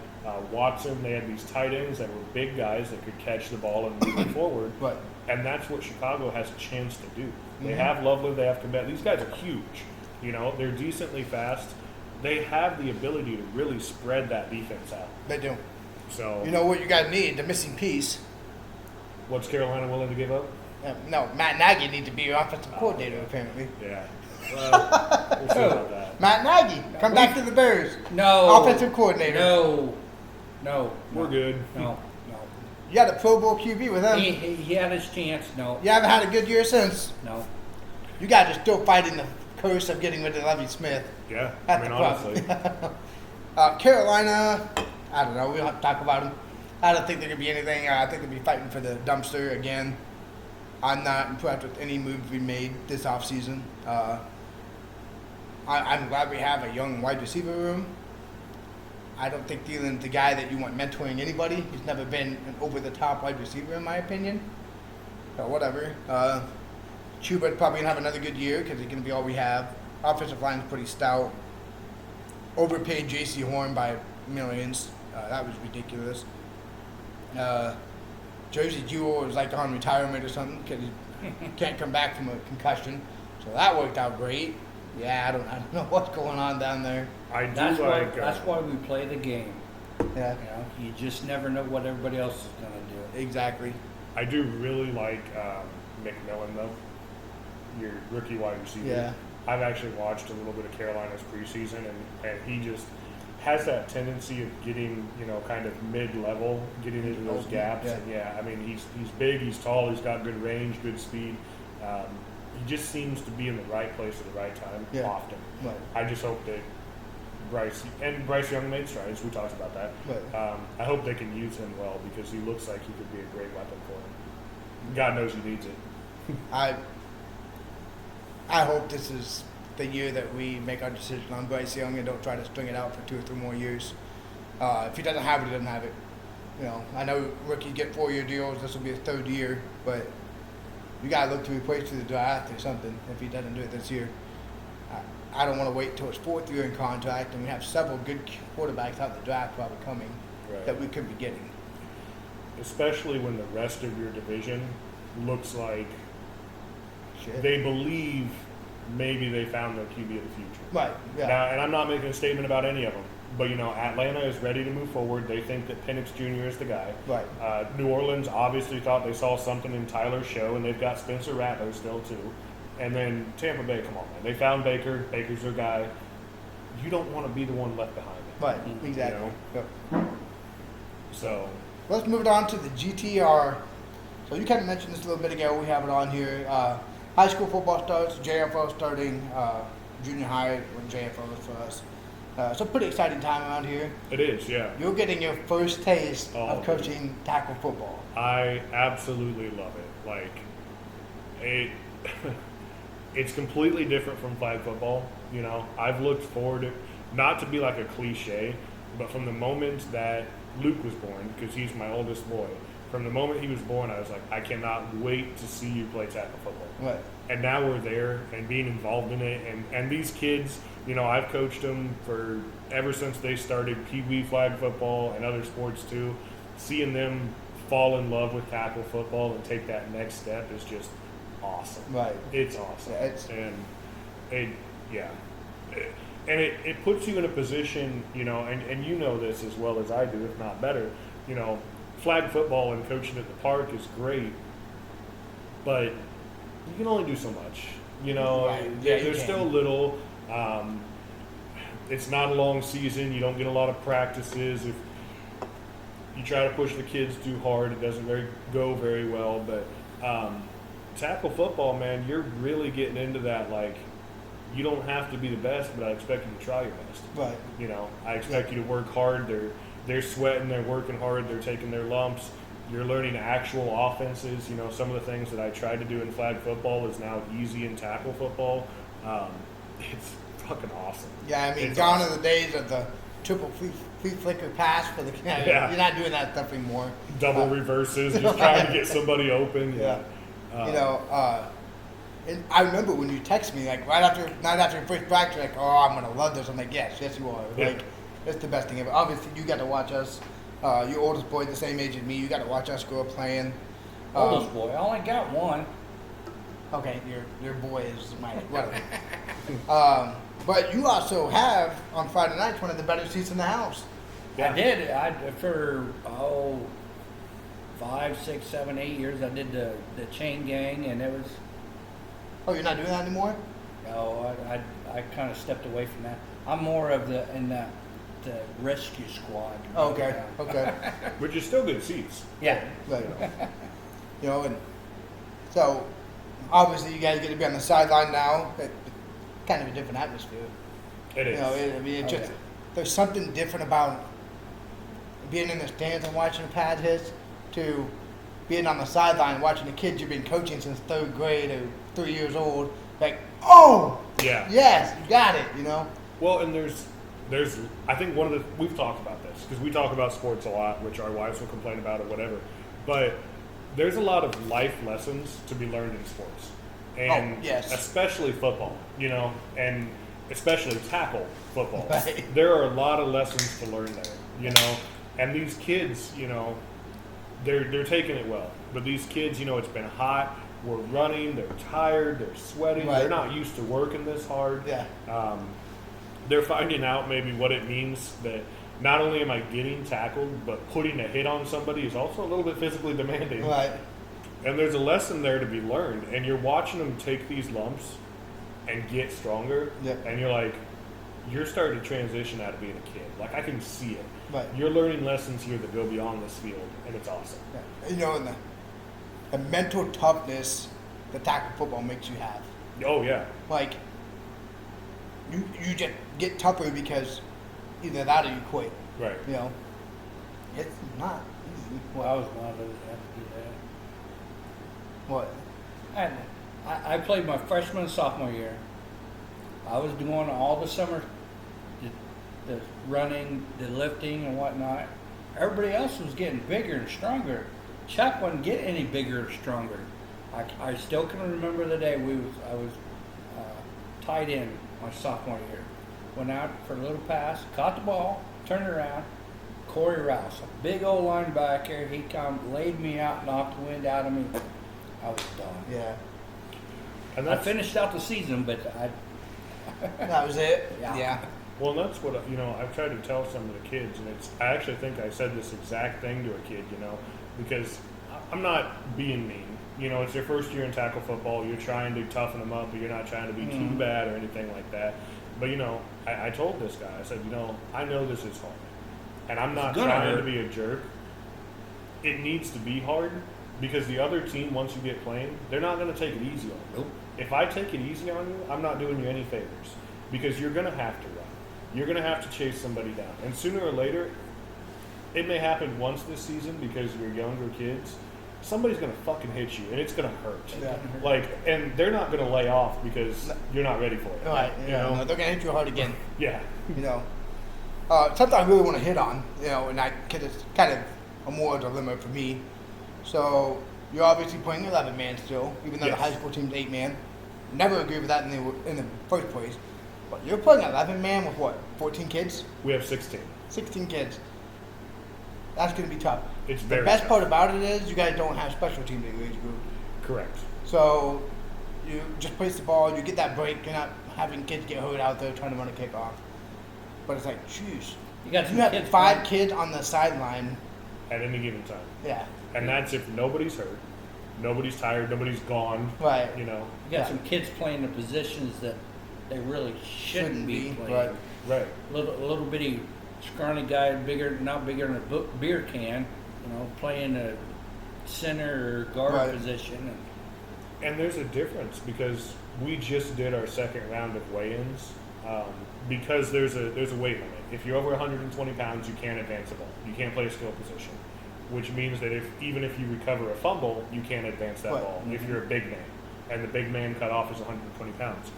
Watson, they had these tight ends that were big guys that could catch the ball and move it forward. Right. And that's what Chicago has a chance to do. They Mhm. have Loveland, they have Komet. These guys are huge. They're decently fast. They have the ability to really spread that defense out. They do. So, You know what you guys need? The missing piece. what's Carolina willing to give up? No, Matt Nagy needs to be your offensive coordinator, apparently. Yeah. Well, we'll see about that. Matt Nagy, come back to the Bears. No. Offensive coordinator. No. We're good. No. You had a Pro Bowl QB with him. He had his chance. No. You haven't had a good year since. No. You guys are still fighting the curse of getting rid of Lovie Smith. Yeah. That's I mean, the problem. honestly. Carolina, I don't know. We don't have to talk about them. I don't think there could be anything. I think they'll be fighting for the dumpster again. I'm not impressed with any moves we made this offseason. I'm glad we have a young wide receiver room. I don't think Thielen's the guy that you want mentoring anybody. He's never been an over-the-top wide receiver, in my opinion. So whatever. Chuba's probably going to have another good year because he's going to be all we have. Offensive line's pretty stout. Overpaid J.C. Horn by millions. That was ridiculous. Jersey Jewell is like on retirement or something because he can't come back from a concussion. So that worked out great. Yeah, I don't know what's going on down there. I do That's like. why we play the game. Yeah, You just never know what everybody else is going to do. exactly. I do really like McMillan though, your rookie wide receiver. Yeah. I've actually watched a little bit of Carolina's preseason, and he just has that tendency of getting, kind of mid-level, getting into those gaps. Yeah. And yeah, I mean, he's big, he's tall, he's got good range, good speed. just seems to be in the right place at the right time Yeah. often. Right. I just hope that Bryce Young made strides. We talked about that. Right. I hope they can use him well because he looks like he could be a great weapon for him. God knows he needs it. I hope this is the year that we make our decision on Bryce Young and don't try to string it out for 2 or 3 more years. If he doesn't have it, he doesn't have it. You know, I know rookies get 4-year deals. This will be his 3rd year, but you gotta look to replace through the draft or something if he doesn't do it this year. I don't want to wait till his 4th year in contract, and we have several good quarterbacks out in the draft probably coming Right. that we could be getting. Especially when the rest of your division looks like Shit. they believe maybe they found their QB of the future. Right. Yeah. Now, and I'm not making a statement about any of them, but Atlanta is ready to move forward. They think that Penix Jr. is the guy. Right. New Orleans obviously thought they saw something in Tyler's show, and they've got Spencer Rattler still too. And then Tampa Bay, come on, man, they found Baker. Baker's their guy. You don't want to be the one left behind. Right. Exactly. You Yep. So Let's move it on to the GTR. So you kind of mentioned this a little bit ago. We have it on here. High school football starts, JFL starting, junior high when JFL is for us. So pretty exciting time around here. it is, yeah. You're getting your first taste Oh, of coaching tackle football. I absolutely love it. Like, it, it's completely different from flag football. I've looked forward, not to be like a cliche, but from the moment that Luke was born, because he's my oldest boy, from the moment he was born, I was like, I cannot wait to see you play tackle football. Right. And now we're there and being involved in it. And these kids, I've coached them for ever since they started Pee Wee flag football and other sports too. Seeing them fall in love with tackle football and take that next step is just awesome. Right. It's awesome. Yeah, And it puts you in a position, and you know this as well as I do, if not better. Flag football and coaching at the park is great, but you can only do so much. Right. Yeah, you They're can. still little. It's not a long season. You don't get a lot of practices. If you try to push the kids too hard, it doesn't go very well. But tackle football, man, you're really getting into that. Like, you don't have to be the best, but I expect you to try your best. Right. I expect you to work hard. They're sweating, they're working hard, they're taking their lumps. You're learning actual offenses. Some of the things that I tried to do in flag football is now easy in tackle football. It's fucking awesome. Yeah, I mean, It's gone awesome. are the days of the triple free flicker pass for the. Yeah. You're not doing that stuff anymore. Double reverses, just trying to get somebody open. Yeah. And I remember when you text me, like right after your first practice, like, oh, I'm gonna love this. I'm like, yes, you are. Yeah. Like, it's the best thing ever. Obviously, you got to watch us. Your oldest boy, the same age as me. You got to watch us grow up playing. Oldest boy, I only got one. Okay, your boy is my whatever. But you also have on Friday nights one of the better seats in the house. Yeah. I did. For 5, 6, 7, 8 years, I did the chain gang, and it was. Oh, you're not doing that anymore? I kind of stepped away from that. I'm more of the rescue squad. Okay. Okay. Which is still good seats. Yeah. Right. And so obviously you guys get to be on the sideline now. Kind of a different atmosphere. It is. It's just there's something different about being in the stands and watching a pad hit to being on the sideline watching the kids you've been coaching since 3rd grade or 3 years old. Like, oh, Yeah. yes, you got it. Well, and there's I think we've talked about this because we talk about sports a lot, which our wives will complain about or whatever, but there's a lot of life lessons to be learned in sports, and yes. especially football, and especially tackle football. Right. There are a lot of lessons to learn there, and these kids, they're taking it well, but these kids, it's been hot. We're running. They're tired. They're sweating. Right. They're not used to working this hard. Yeah. They're finding out maybe what it means that not only am I getting tackled, but putting a hit on somebody is also a little bit physically demanding. Right. And there's a lesson there to be learned. And you're watching them take these lumps and get stronger. Yep. And you're like, you're starting to transition out of being a kid. Like, I can see it. Right. You're learning lessons here that go beyond this field, and it's awesome. Yeah. And the mental toughness that tackle football makes you have. Oh yeah. Like, you just get tougher because either that or you quit. Right. You know, it's not easy. Well, I was one of those that had to do What? that. I played my freshman and sophomore year. I was doing all the summer, the running, the lifting, and whatnot. Everybody else was getting bigger and stronger. Chuck wasn't getting any bigger or stronger. I still can remember the day I was tight end my sophomore year. Went out for a little pass, caught the ball, turned around. Corey Rouse, a big old linebacker, he come laid me out, knocked the wind out of me. I was done. Yeah. And I that's, finished out the season, but That was it. Yeah. well, and that's what I've tried to tell some of the kids, and I actually think I said this exact thing to a kid, because I'm not being mean. It's your first year in tackle football. You're trying to toughen them up, but you're not trying to be too bad or anything like that. But I told this guy, I said, I know this is hard, and I'm not trying to be a jerk. It needs to be hard because the other team, once you get playing, they're not going to take it easy on you. Nope. If I take it easy on you, I'm not doing you any favors because you're going to have to run. You're going to have to chase somebody down, and sooner or later, it may happen once this season because you're younger kids. Somebody's going to fucking hit you, and it's going to hurt. Yeah. And they're not going to lay off because you're not ready for it. Right. You Yeah. know? No, they're gonna hit you hard again. Yeah. Something I really want to hit on. And cause it's kind of a more dilemma for me. So you're obviously playing 11-man still, even though Yes. the high school team's 8-man. Never agree with that in the first place. But you're playing 11-man with what? 14 kids? We have 16. 16 kids. That's gonna be tough. It's The very best tough. part about it is you guys don't have special teams in your age group. Correct. So you just place the ball, you get that break, you're not having kids get hurt out there trying to run a kickoff. But it's like, jeez. you got some You have kids 5 playing- kids on the sideline. At any given time. Yeah. And that's if nobody's hurt, nobody's tired, nobody's gone. Right. You got Yeah. some kids playing the positions that they really shouldn't be playing. Right. Right. Little bitty scrawny guy, not bigger than a beer can, playing a center or guard Right. position. And there's a difference because we just did our second round of weigh-ins because there's a weight limit. If you're over 120 pounds, you can't advance the ball. You can't play a skill position, which means that even if you recover a fumble, you can't advance that Right. ball if you're a big man. And the big man cutoff is 120 pounds.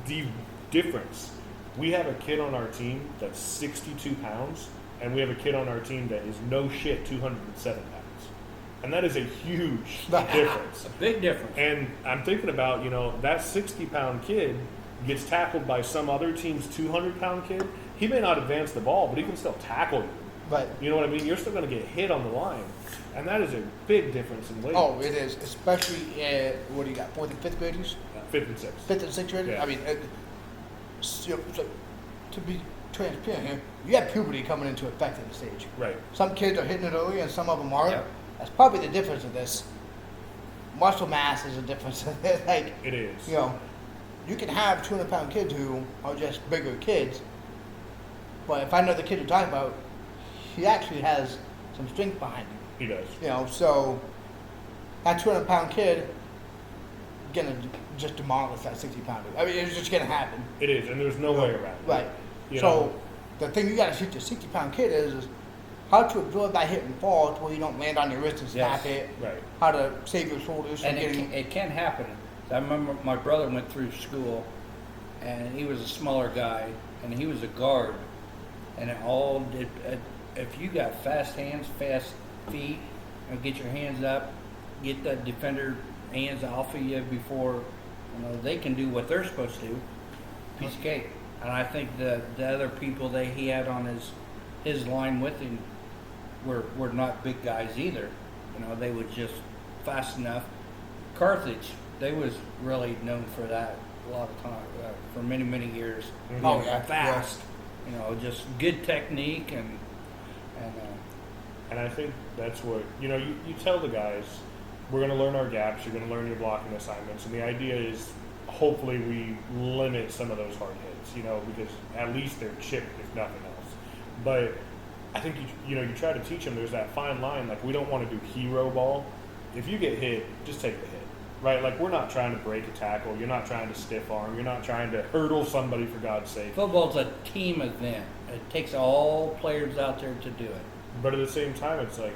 The difference, we have a kid on our team that's 62 pounds, and we have a kid on our team that is no shit 207 pounds. And that is a huge difference. It's a big difference. And I'm thinking about, that 60-pound kid gets tackled by some other team's 200-pound kid. He may not advance the ball, but he can still tackle you. Right. You know what I mean? You're still going to get hit on the line. And that is a big difference in weight. Oh, it is. Especially, what do you got, 4th and 5th graders? 5th and 6th. 5th and 6th graders? Yeah. I mean, so, to be transparent here, you have puberty coming into effect at this age. Right. Some kids are hitting it early and some of them aren't. Yeah. That's probably the difference of this. Muscle mass is a difference. Like, It is. You can have 200-pound kids who are just bigger kids, but if I know the kid you're talking about, he actually has some strength behind him. He does. So that 200-pound kid gonna just demolish that 60-pounder. I mean, it's just gonna happen. It is, and there's no way around it. Right. You So know? the thing you gotta teach a 60-pound kid is how to absorb that hit and fall to where you don't land on your wrist and snap Yes. it. Right. How to save your shoulders from And getting. it can happen. I remember my brother went through school, and he was a smaller guy, and he was a guard, and if you got fast hands, fast feet, get your hands up, get that defender hands off of you before they can do what they're supposed to do. Piece of cake. And I think the other people that he had on his line with him were not big guys either. They were just fast enough. Carthage, they was really known for that a lot of time, for many years. Oh, yeah. Fast. Just good technique And I think that's what, you tell the guys, we're going to learn our gaps, you're going to learn your blocking assignments, and the idea is hopefully we limit some of those hard hits, because at least they're chipped if nothing else. But I think, you try to teach them there's that fine line, like we don't want to do hero ball. If you get hit, just take the hit. right? Like, we're not trying to break a tackle. You're not trying to stiff arm. You're not trying to hurdle somebody, for God's sake. Football's a team event. It takes all players out there to do it. But at the same time, it's like,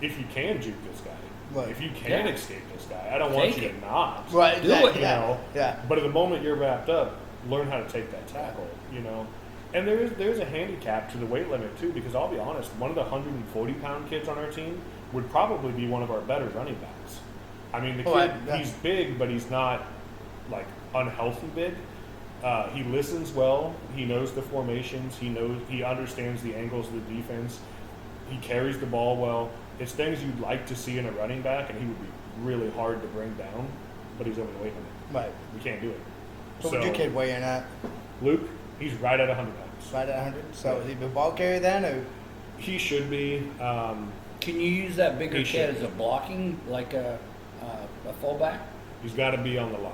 if you can juke this guy, Right. if you can Yeah. escape this guy, I don't want Take you it. to not. Right, Do it. exactly, You yeah. know? Yeah. But at the moment you're wrapped up, learn how to take that tackle, you know? And there's a handicap to the weight limit, too, because I'll be honest, one of the 140-pound kids on our team would probably be one of our better running backs. I mean, the kid, Oh, yeah. he's big, but he's not, like, unhealthy big. He listens well. He knows the formations. He understands the angles of the defense. He carries the ball well. It's things you'd like to see in a running back, and he would be really hard to bring down, but he's over the weight limit. Right. We can't do it. So would your kid weigh in at? Luke, he's right at 100 pounds. Right at 100? So is he a ball carrier then, or? He should be. Can you use that bigger He kid should. as a blocking, like a fullback? He's got to be on the line.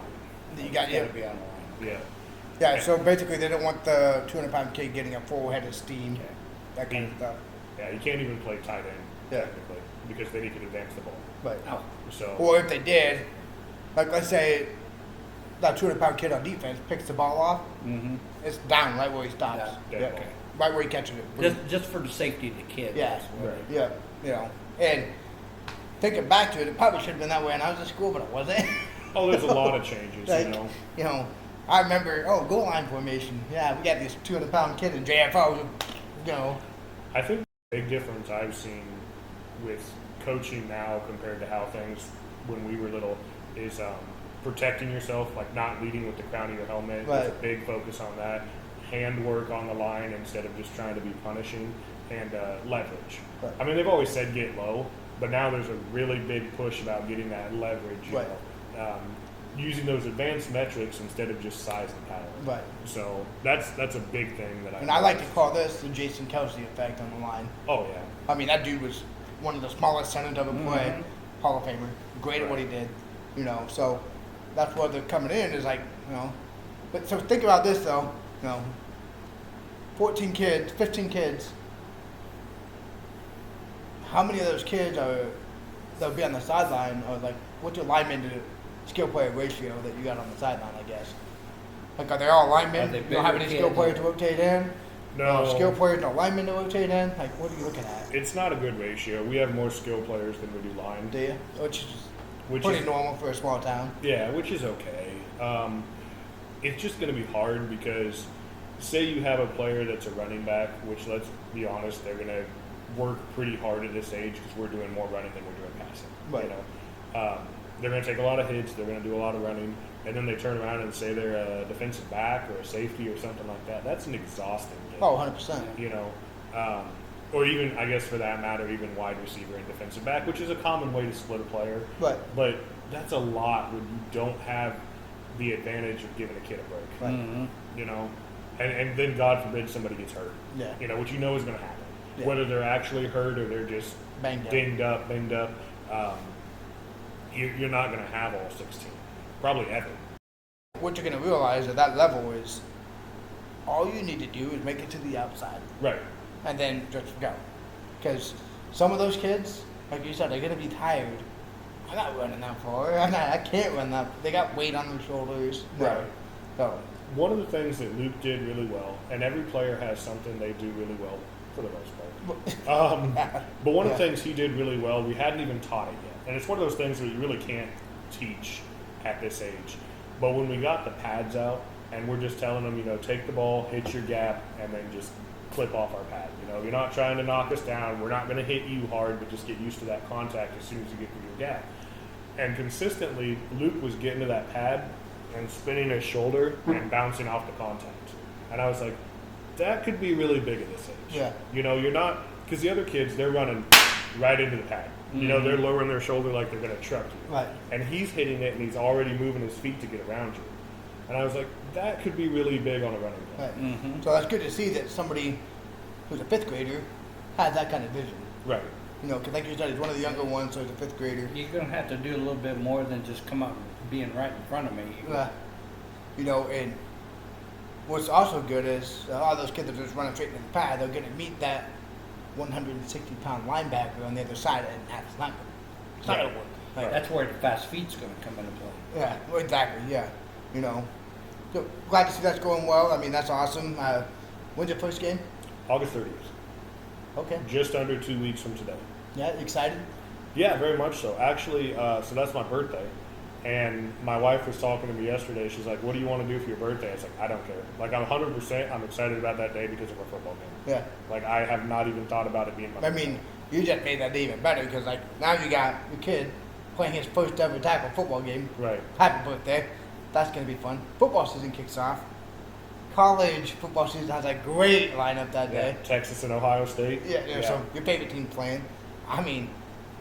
You got He's yeah. gotta be on the line. Yeah. Yeah, so basically they don't want the 200-pound kid getting a full head of steam, Okay. that kind of stuff. Yeah, he can't even play tight end, Yeah. technically, because then he could advance the ball. But, Ow. So, or if they did, like let's say that 200-pound kid on defense picks the ball off, Mm-hmm. it's down right where he stops. Yeah, Yeah. dead ball. Right where he catches it. Just for the safety of the kid. Yeah. that's what Right. it- Yeah, you know, and thinking back to it, it probably should have been that way when I was in school, but it wasn't. oh, there's a lot of changes, Like, you know. I remember, goal line formation. Yeah, we got this 200-pound kid in JFO, you know. I think the big difference I've seen with coaching now compared to how things when we were little is protecting yourself, like not leading with the crown of your helmet. There's a Right. big focus on that. Hand work on the line instead of just trying to be punishing, and leverage. Right. I mean, they've always said get low, but now there's a really big push about getting that leverage. You Right. know, using those advanced metrics instead of just size and power. Right. So that's a big thing that And I like to call this the Jason Kelsey effect on the line. Oh yeah. I mean, that dude was one of the smallest centers ever played, Hall of Famer, great at what he did, you know. So that's where they're coming in is like, you know. But so think about this though, you know, 14 kids, 15 kids. How many of those kids are they'll be on the sideline, or like what's your lineman to skill player ratio that you got on the sideline? I guess. Like, are they all linemen? Are they You don't have bigger any skill kids? players to rotate in? No. Skill players, no linemen to rotate in? Like, what are you looking at? It's not a good ratio. We have more skill players than we do line. Do you? Which is Which pretty is normal for a small town. yeah, which is okay. It's just going to be hard because say you have a player that's a running back, which let's be honest, they're going to work pretty hard at this age because we're doing more running than we're doing passing. Right. You know, they're going to take a lot of hits. They're going to do a lot of running, and then they turn around and say they're a defensive back or a safety or something like that. That's an exhausting game. Oh, 100%. You know, or even I guess for that matter, even wide receiver and defensive back, which is a common way to split a player. Right. But that's a lot when you don't have the advantage of giving a kid a break. Right. Mhm. You know, and then God forbid somebody gets hurt. Yeah. You know, which you know is going to happen. Yeah. Whether they're actually hurt or they're just Banged up. banged up. You're not going to have all 16, probably ever. What you're going to realize at that level is all you need to do is make it to the outside Right. and then just go. Because some of those kids, like you said, they're going to be tired. I'm not running that far. I can't run that. They got weight on their shoulders. No. Right. So, One of the things that Luke did really well, and every player has something they do really well for the most part. But one of the Yeah. things he did really well, we hadn't even taught it yet. And it's one of those things that you really can't teach at this age. But when we got the pads out and we're just telling them, you know, take the ball, hit your gap, and then just clip off our pad. You know, you're not trying to knock us down. We're not going to hit you hard, but just get used to that contact as soon as you get through your gap. And consistently, Luke was getting to that pad and spinning his shoulder and bouncing off the contact. And I was like, that could be really big at this age. Yeah. You know, you're not, because the other kids, they're running right into the pad. You know, they're lowering their shoulder like they're going to truck you. right. And he's hitting it and he's already moving his feet to get around you. And I was like, that could be really big on a running play. Right. Mhm. So that's good to see that somebody who's a fifth grader has that kind of vision. Right. You know, because like you said, he's one of the younger ones, so he's a fifth grader. You're gonna have to do a little bit more than just come up being right in front of me. You know, and what's also good is a lot of those kids that are just running straight into the pad, they're going to meet that 160-pound linebacker on the other side, and that's not going to work. Like, That's where the fast feed's going to come into play. yeah, well, exactly. Yeah, So glad to see that's going well. I mean, that's awesome. When's your first game? August 30th, Okay. just under 2 weeks from today. Yeah, excited. Yeah, very much so. Actually, so that's my birthday. And my wife was talking to me yesterday. She's like, what do you want to do for your birthday? I was like, I don't care. Like, I'm 100%, I'm excited about that day because of a football game. Yeah. Like, I have not even thought about it being my I birthday. mean, you just made that even better because like now you got your kid playing his first ever tackle football game. Right. Happy birthday. That's gonna be fun. Football season kicks off. College football season has a great lineup that Yeah, day. Texas and Ohio State. Yeah. So your favorite team playing. I mean,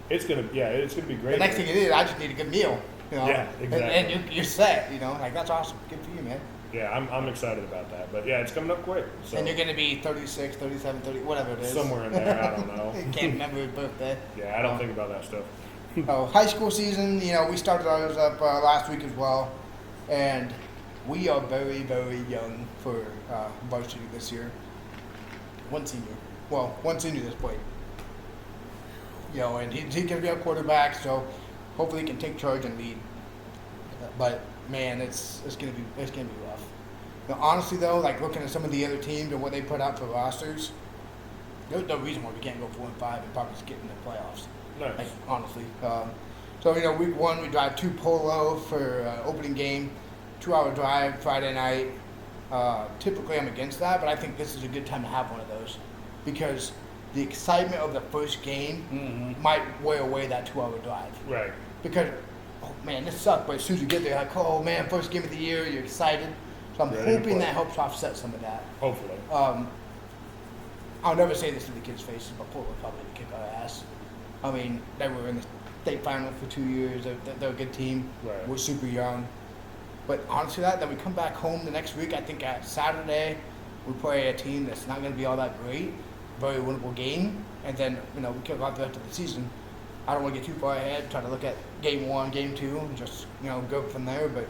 It's gonna be great. the next thing it is, I just need a good meal. Yeah, And exactly. you're set. Like that's awesome. Good for you, man. Yeah, I'm excited about that. But yeah, it's coming up quick. So And you're gonna be 36, 37, 30, whatever it is. somewhere in there, I don't know. Can't remember your birthday. Yeah, I don't think about that stuff. Oh, high school season, we started ours up last week as well, and we are very, very young for varsity this year. One senior this point. And he's going to be our quarterback, so hopefully he can take charge and lead. But man, it's going to be rough. Honestly though, like looking at some of the other teams and what they put out for rosters, there's no reason why we can't go 4-5 and probably just get in the playoffs. Nice. Like, honestly. So, week one, we drive to Polo for opening game, 2-hour drive Friday night. Typically, I'm against that, but I think this is a good time to have one of those because the excitement of the first game might wear away that 2-hour drive. Right. Because, oh man, this sucks, but as soon as you get there, like, oh man, first game of the year, you're excited. So I'm Ready to hoping play. that helps offset some of that. Hopefully. I'll never say this to the kids' faces, but Portland probably did kick our ass. I mean, they were in the state final for 2 years. They're a good team. Right. We're super young. But honestly, that we come back home the next week. I think at Saturday we play a team that's not going to be all that great, very winnable game, and then we kick off the rest of the season. I don't want to get too far ahead. Try to look at game one, game two, and just go from there. But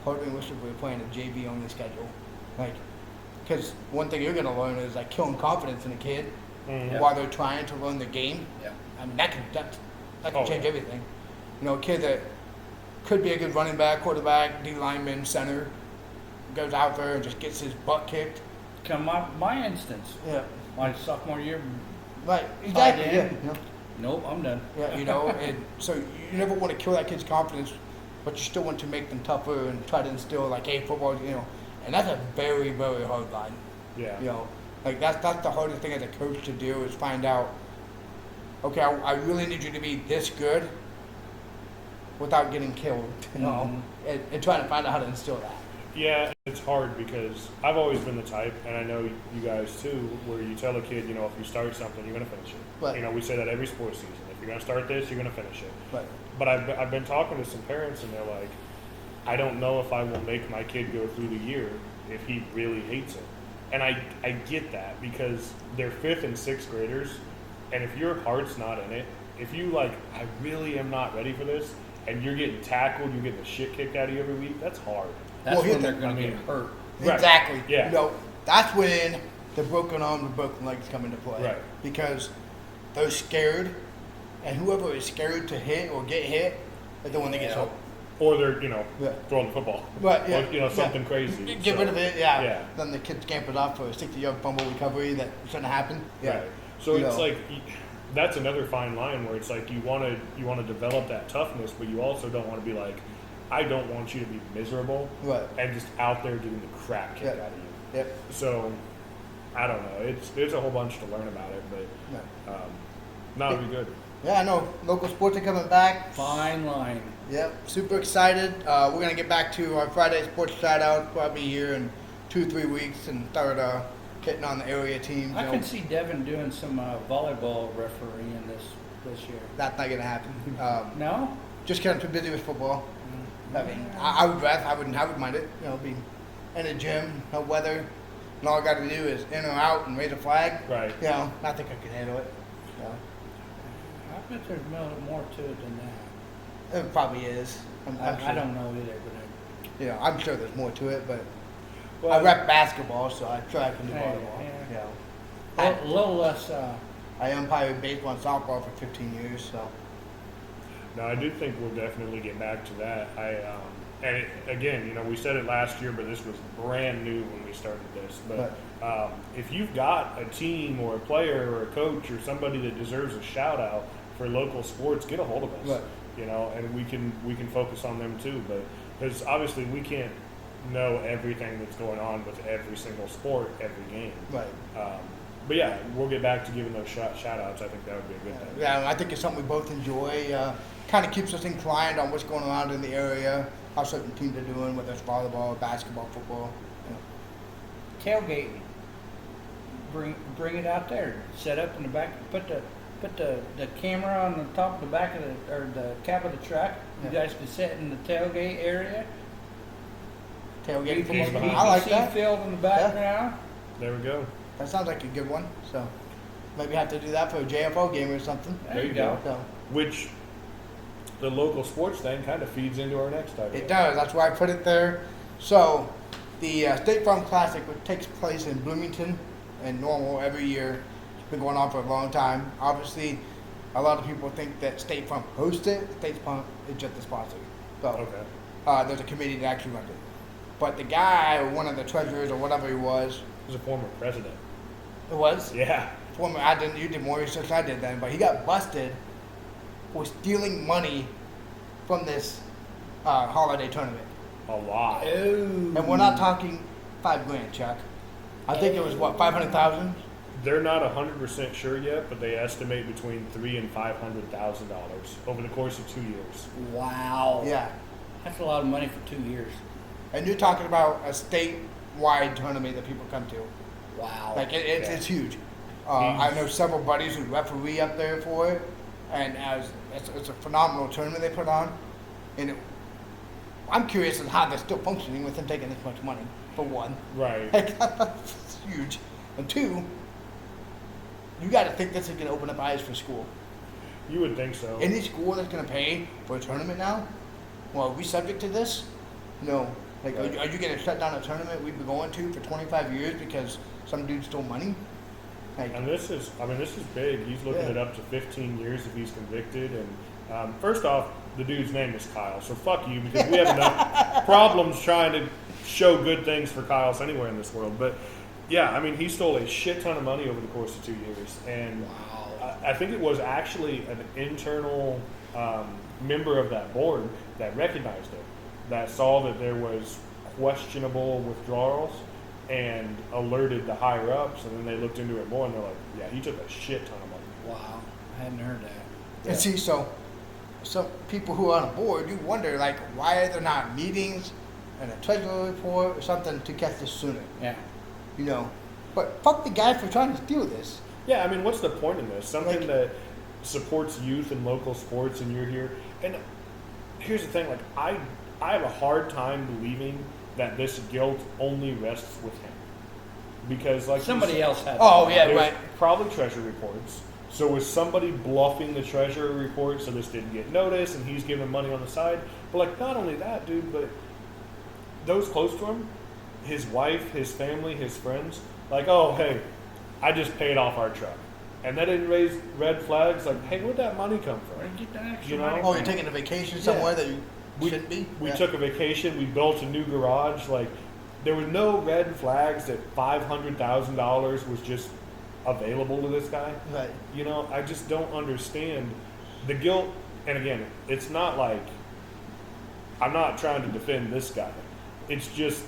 part of me wishes we were playing a JV only schedule, because one thing you're going to learn is like killing confidence in a kid Mhm. while they're trying to learn the game. Yeah. I mean, that can Oh, change yeah. everything. A kid that could be a good running back, quarterback, D lineman, center, goes out there and just gets his butt kicked. Come my instance, Yeah. my sophomore year, Right. Exactly. Tight Yeah. end. nope, I'm done. And so you never want to kill that kid's confidence, but you still want to make them tougher and try to instill like, hey, football, and that's a very, very hard line. Yeah. That's the hardest thing as a coach to do is find out, okay, I really need you to be this good without getting killed, and trying to find out how to instill that. Yeah, it's hard because I've always been the type, and I know you guys too, where you tell a kid, if you start something, you're going to finish it. Right. We say that every sports season. If you're going to start this, you're going to finish it. But But I've been talking to some parents, and they're like, I don't know if I will make my kid go through the year if he really hates it. And I get that because they're 5th and 6th graders, and if your heart's not in it, if you I really am not ready for this, and you're getting tackled, you're getting the shit kicked out of you every week, that's hard. That's Well, when they're I going to mean- get hurt. Right. exactly. Yeah. That's when the broken arm, the broken legs come into play. Right. Because they're scared, and whoever is scared to hit or get hit is the one that gets hurt. Or they're, Yeah. throwing the football. But yeah, Or, something yeah. crazy. Get So, rid of it, yeah. Yeah. Then the kid scampers off for a 60-yard fumble recovery that shouldn't happen. Yeah. Right. So it's know. that's another fine line where it's like you want to develop that toughness, but you also don't want to be like, I don't want you to be miserable Right. and just out there getting the crap kicked Yeah. out of you. Yep. So I don't know. There's a whole bunch to learn about it, but Yeah. no, it'll be good. Yeah, I know. Local sports are coming back. Fine line. Yep, super excited. We're going to get back to our Friday sports shout-out probably here in 2-3 weeks and start getting on the area teams. I can see Devin doing some volleyball refereeing this year. That's not going to happen. No? Just because I'm too busy with football. I mean, I would rather, I wouldn't mind it. Be in a gym, no weather, and all I got to do is in or out and raise a flag. Right. I think I can handle it. I bet there's more to it than that. It probably is. I'm sure. I don't know either, but I'm sure there's more to it, but I Well, rep basketball, so I try to do Yeah, volleyball. yeah. A little less. I umpired baseball and softball for 15 years, so No, I do think we'll definitely get back to that. Again, we said it last year, but this was brand new when we started this. But if you've got a team or a player or a coach or somebody that deserves a shout out for local sports, get a hold of us. Right. And we can focus on them too. But because obviously we can't know everything that's going on with every single sport, every game. Right. But yeah, we'll get back to giving those shout outs. I think that would be a good thing. Yeah, I think it's something we both enjoy. Kind of keeps us inclined on what's going on in the area, how certain teams are doing, whether it's volleyball, basketball, football. Tailgate. Bring it out there. Set up in the back. Put the camera on the top of the back of the cab of the truck. You Yeah. guys can sit in the tailgate area. Tailgate You football. can I like see that. field in the background. There we go. That sounds like a good one. So maybe have to do that for a JFO game or something. There you go. So Which the local sports thing kind of feeds into our next idea. it does. That's why I put it there. So the State Farm Classic, which takes place in Bloomington and Normal every year, it's been going on for a long time. Obviously, a lot of people think that State Farm hosts it. State Farm is just the sponsor. So Okay. there's a committee that actually runs it. But the guy, or one of the treasurers or whatever he was, He's a former president. it was Yeah. former. You did more research than I did then, but he got busted for stealing money from this holiday tournament. A lot. And we're not talking $5,000, Chuck. I think it was what, 500,000. They're not 100% sure yet, but they estimate between $300,000 and $500,000 over the course of 2 years. Wow. Yeah, That's a lot of money for 2 years. and you're talking about a statewide tournament that people come to. Wow. Like Yeah. it's huge. I know several buddies who referee up there for it, and it's a phenomenal tournament they put on. And I'm curious as how they're still functioning with them taking this much money. For one, Right. like, it's huge, and two, you got to think this is going to open up eyes for school. You would think so. Any school that's going to pay for a tournament now, well, are we subject to this? No. Like, Right. are you going to shut down a tournament we've been going to for 25 years because some dude stole money? Like, And this is big. He's looking Yeah. at up to 15 years if he's convicted. And first off, the dude's name is Kyle, so fuck you because we have enough problems trying to show good things for Kyle's anywhere in this world. But yeah, I mean, he stole a shit ton of money over the course of 2 years, and I think it was actually an internal member of that board that recognized it, that saw that there was questionable withdrawals and alerted the higher ups, and then they looked into it more and they're like, yeah, he took a shit ton of money. Wow. I hadn't heard that. and see, so some people who are on a board, you wonder, like, why are there not meetings and a treasury report or something to catch this sooner? Yeah. You know, but fuck the guy for trying to steal this. Yeah, I mean, what's the point in this? Something Like- that supports youth and local sports, and you're here. And here's the thing: like, I have a hard time believing that this guilt only rests with him, because like Somebody else had. Oh, yeah, there's right. probably treasury reports. So was somebody bluffing the treasury report so this didn't get noticed, and he's giving money on the side? But like, not only that, dude, but those close to him, his wife, his family, his friends, like, oh, hey, I just paid off our truck. And that didn't raise red flags, like, hey, where'd that money come Where'd from? you get that extra You know? money Oh, from? you're taking a vacation somewhere that you shouldn't be? We Yeah. took a vacation, we built a new garage, like, there were no red flags that $500,000 was just available to this guy. Right. You know, I just don't understand the guilt. And again, it's not like I'm not trying to defend this guy. It's just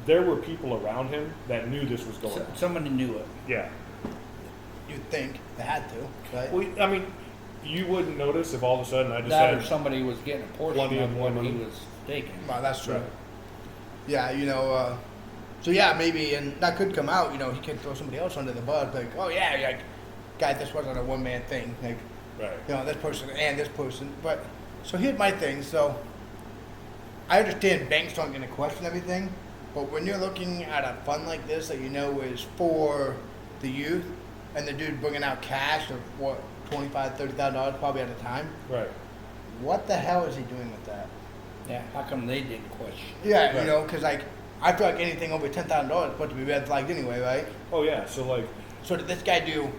there were people around him that knew this was going on. Somebody knew it. Yeah. You'd think they had to, right? I mean, you wouldn't notice if all of a sudden I just That or had somebody was getting a portion plenty of of what money. he was taking. Well, that's true. Right. Yeah, you know, so yeah, maybe, and that could come out, you know, he could throw somebody else under the bus, like, oh yeah, like, guys, this wasn't a one-man thing, like, Right. you know, this person and this person, but, so here's my thing, so, I understand banks aren't gonna question everything, but when you're looking at a fund like this that you know is for the youth, and the dude bringing out cash of, what, $25,000, $30,000 probably at a time, Right. what the hell is he doing with that? Yeah. How come they didn't question? Yeah, Right. you know, because like I feel like anything over $10,000 is supposed to be red flagged anyway, right? Oh yeah. So like, So did this guy do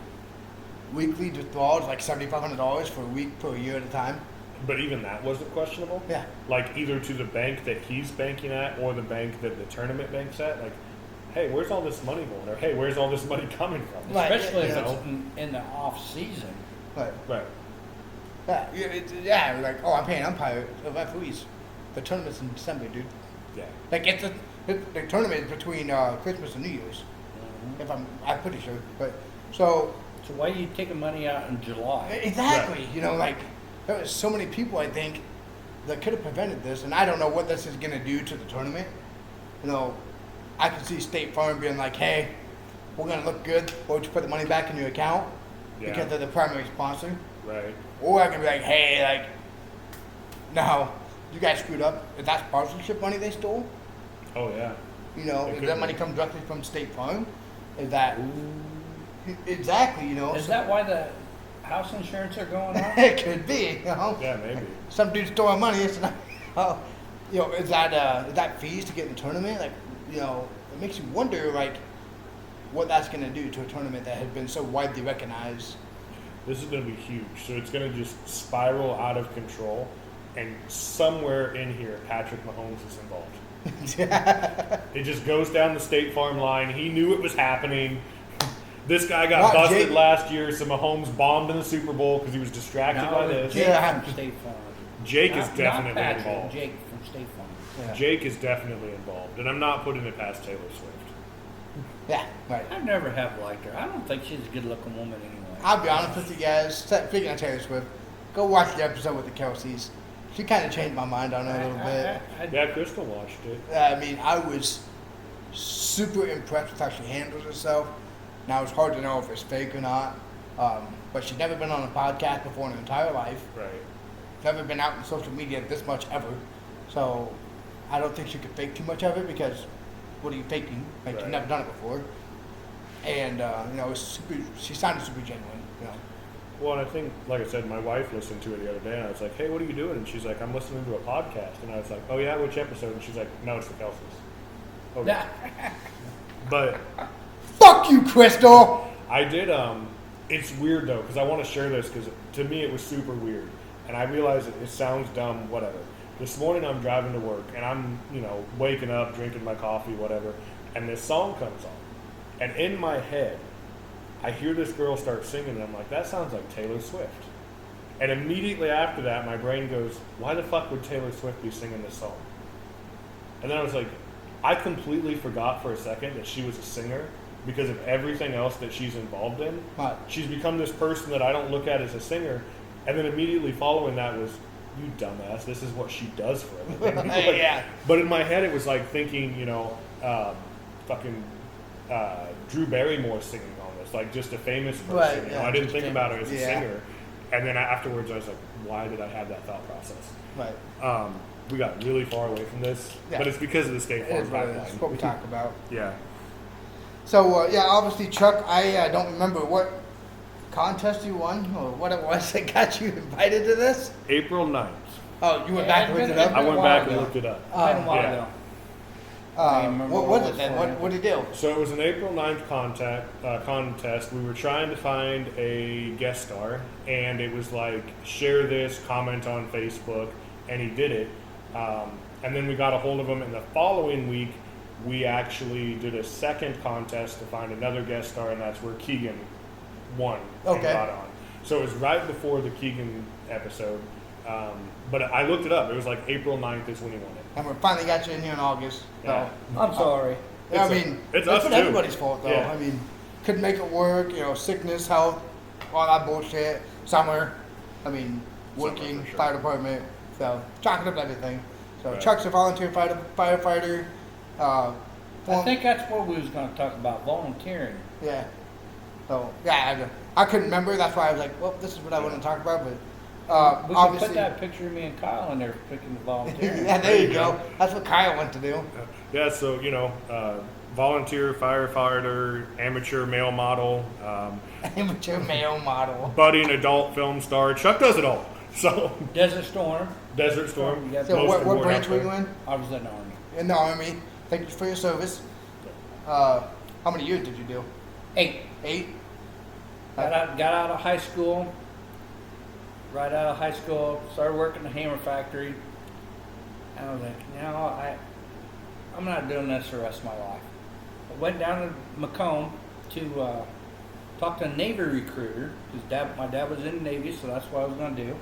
weekly withdrawals, like $7,500 for a week for a year at a time? But even that wasn't questionable. Yeah. Like either to the bank that he's banking at or the bank that the tournament banks at. Like, hey, where's all this money going? Or hey, where's all this money coming from? Right. Especially if you it's know. in the off season. Right. Right. Yeah, like, oh, I'm paying umpire referees. The tournament's in December, dude. Yeah. Like, the tournament is between Christmas and New Year's. If I'm pretty sure. But so why are you taking money out in July? exactly, Right. you know, like there was so many people I think that could have prevented this, and I don't know what this is gonna do to the tournament. You know, I can see State Farm being like, hey, we're gonna look good. Why don't you put the money back in your account Yeah. because they're the primary sponsor? Right. Or I can be like, hey, like, no, you guys screwed up. Is that sponsorship money they stole? Oh yeah. You know, It if could that be. money comes directly from State Farm, is that exactly? You know, Is that why the house insurance are going up? it could be? You know, Yeah, maybe. some dude stole our money. It's not, you know, is that fees to get in the tournament? Like, you know, it makes you wonder, like, what that's gonna do to a tournament that has been so widely recognized. This is going to be huge. So it's going to just spiral out of control. And somewhere in here, Patrick Mahomes is involved. It just goes down the State Farm line. He knew it was happening. This guy got Not busted Jake. last year, so Mahomes bombed in the Super Bowl because he was distracted by Now this. Jake Yeah. from State Farm. Jake is Not definitely Patrick, involved. Jake from State Farm. Yeah. Jake is definitely involved. And I'm not putting it past Taylor Swift. Yeah, right. I never have liked her. I don't think she's a good-looking woman anyway. I'll be honest with you guys. Speaking of Taylor Swift, go watch the episode with the Kelseys. She kind of changed my mind on her a little bit. Yeah, Crystal watched it. I mean, I was super impressed with how she handles herself. Now, it's hard to know if it's fake or not. But she's never been on a podcast before in her entire life. Right. Never been out in social media this much ever. So, I don't think she could fake too much of it because what are you faking? Like, Right. you've never done it before. And, you know, she sounded super genuine, you know. Well, and I think, like I said, my wife listened to it the other day, and I was like, hey, what are you doing? And she's like, I'm listening to a podcast. And I was like, oh, yeah, which episode? And she's like, no, it's the Kelseys. Okay. But Fuck you, Crystal! I did, it's weird, though, because I want to share this, because to me it was super weird. And I realize it sounds dumb, whatever. This morning I'm driving to work, and I'm, you know, waking up, drinking my coffee, whatever, and this song comes on. And in my head, I hear this girl start singing, and I'm like, that sounds like Taylor Swift. And immediately after that, my brain goes, why the fuck would Taylor Swift be singing this song? And then I was like, I completely forgot for a second that she was a singer because of everything else that she's involved in. Right. She's become this person that I don't look at as a singer. And then immediately following that was, you dumbass, this is what she does for a living. Like, Yeah. But in my head, it was like thinking, you know, fucking Drew Barrymore singing on this, like just a famous person. Right, you know, yeah, I didn't just think about her as a yeah. singer. And then afterwards, I was like, why did I have that thought process? Right. We got really far away from this, Yeah. but it's because of the State It Farm is what it is. pipeline. It's what we talk about. Yeah. So, yeah, obviously, Chuck, I don't remember what contest you won or what it was that got you invited to this. April 9th. Oh, you went Yeah, back and it's looked it been- up? I went while back and ago. looked it up. Been a while yeah. ago. I remember What what was it it then? was What did you do? So it was an April 9th contest. We were trying to find a guest star, and it was like, share this, comment on Facebook, and he did it. And then we got a hold of him, and the following week, we actually did a second contest to find another guest star, and that's where Keegan won and Okay. got on. So it was right before the Keegan episode. But I looked it up. It was like April 9th is when he won it. And we finally got you in here in August. Yeah. So, I'm sorry. I It's mean, it's it's us been too. everybody's fault, though. Yeah. I mean, couldn't make it work, you know, sickness, health, all that bullshit. Summer, I mean, Summer working, for sure. fire department, so chalking up everything. So Right. Chuck's a volunteer firefighter. I form- think that's what we was going to talk about, volunteering. Yeah. So, yeah, I couldn't remember. That's why I was like, well, this is what I want to talk about. But We could obviously, put that picture of me and Kyle in there picking the volunteering. yeah, there you go. That's what Kyle went to do. Yeah, so, you know, volunteer, firefighter, amateur male model, Amateur male model. budding adult film star. Chuck does it all. So, Desert Storm. Desert Storm. Yeah, So, most what important branch out were you there. in? I was in the Army. In the Army. Thank you for your service. How many years did you do? 8. 8? Got out of high school. right out of high school, started working at the hammer factory. And I was like, I'm not doing this the rest of my life. I went down to Macomb to talk to a Navy recruiter, because my dad was in the Navy, so that's what I was going to do.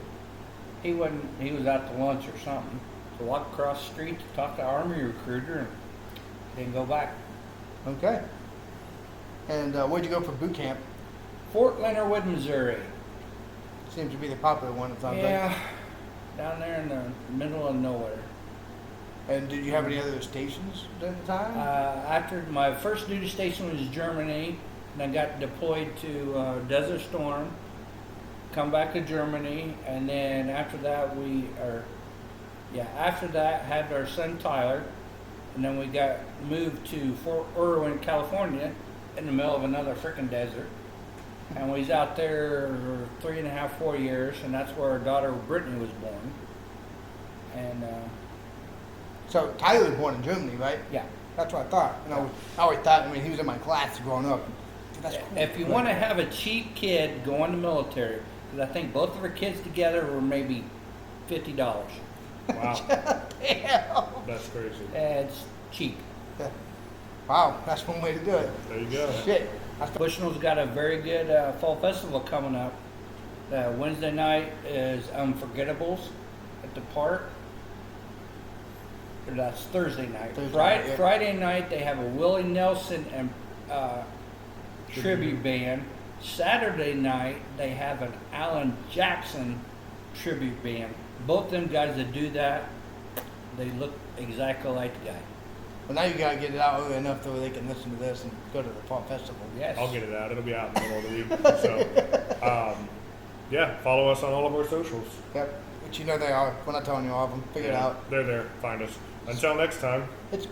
He was out to lunch or something. So I walked across the street to talk to an Army recruiter and didn't go back. Okay. And where'd you go for boot camp? Fort Leonard Wood, Missouri. Seems to be the popular one, it sounds Yeah, down there in the middle of nowhere. like. And did you have any other stations during the time? After my first duty station was Germany, and I got deployed to Desert Storm, come back to Germany, and then after that had our son Tyler, and then we got moved to Fort Irwin, California, in the middle of another freaking desert. And we was out there 3.5, 4 years, and that's where our daughter Brittany was born. And So Tyler was born in Germany, right? yeah, That's what I thought. And I always thought, I mean, he was in my class growing up. That's cool. if you want to have a cheap kid go in the military, because I think both of our kids together were maybe $50. Wow, Damn. that's crazy. It's cheap. Yeah. Wow, that's one way to do it. There you go. Shit. Bushnell's got a very good fall festival coming up. Wednesday night is Unforgettables at the park. Or that's Thursday night. Yeah. Friday night they have a Willie Nelson and tribute band. Saturday night they have an Alan Jackson tribute band. Both them guys that do that, they look exactly like the guy. Well, now you gotta get it out early enough so they can listen to this and go to the fall festival. Yes. I'll get it out. It'll be out in the middle of the week. So, yeah, follow us on all of our socials. Yep. But you know they are. We're not telling you all of them. Figure it out. They're there. Find us. Until next time. It's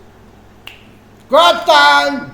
garage time!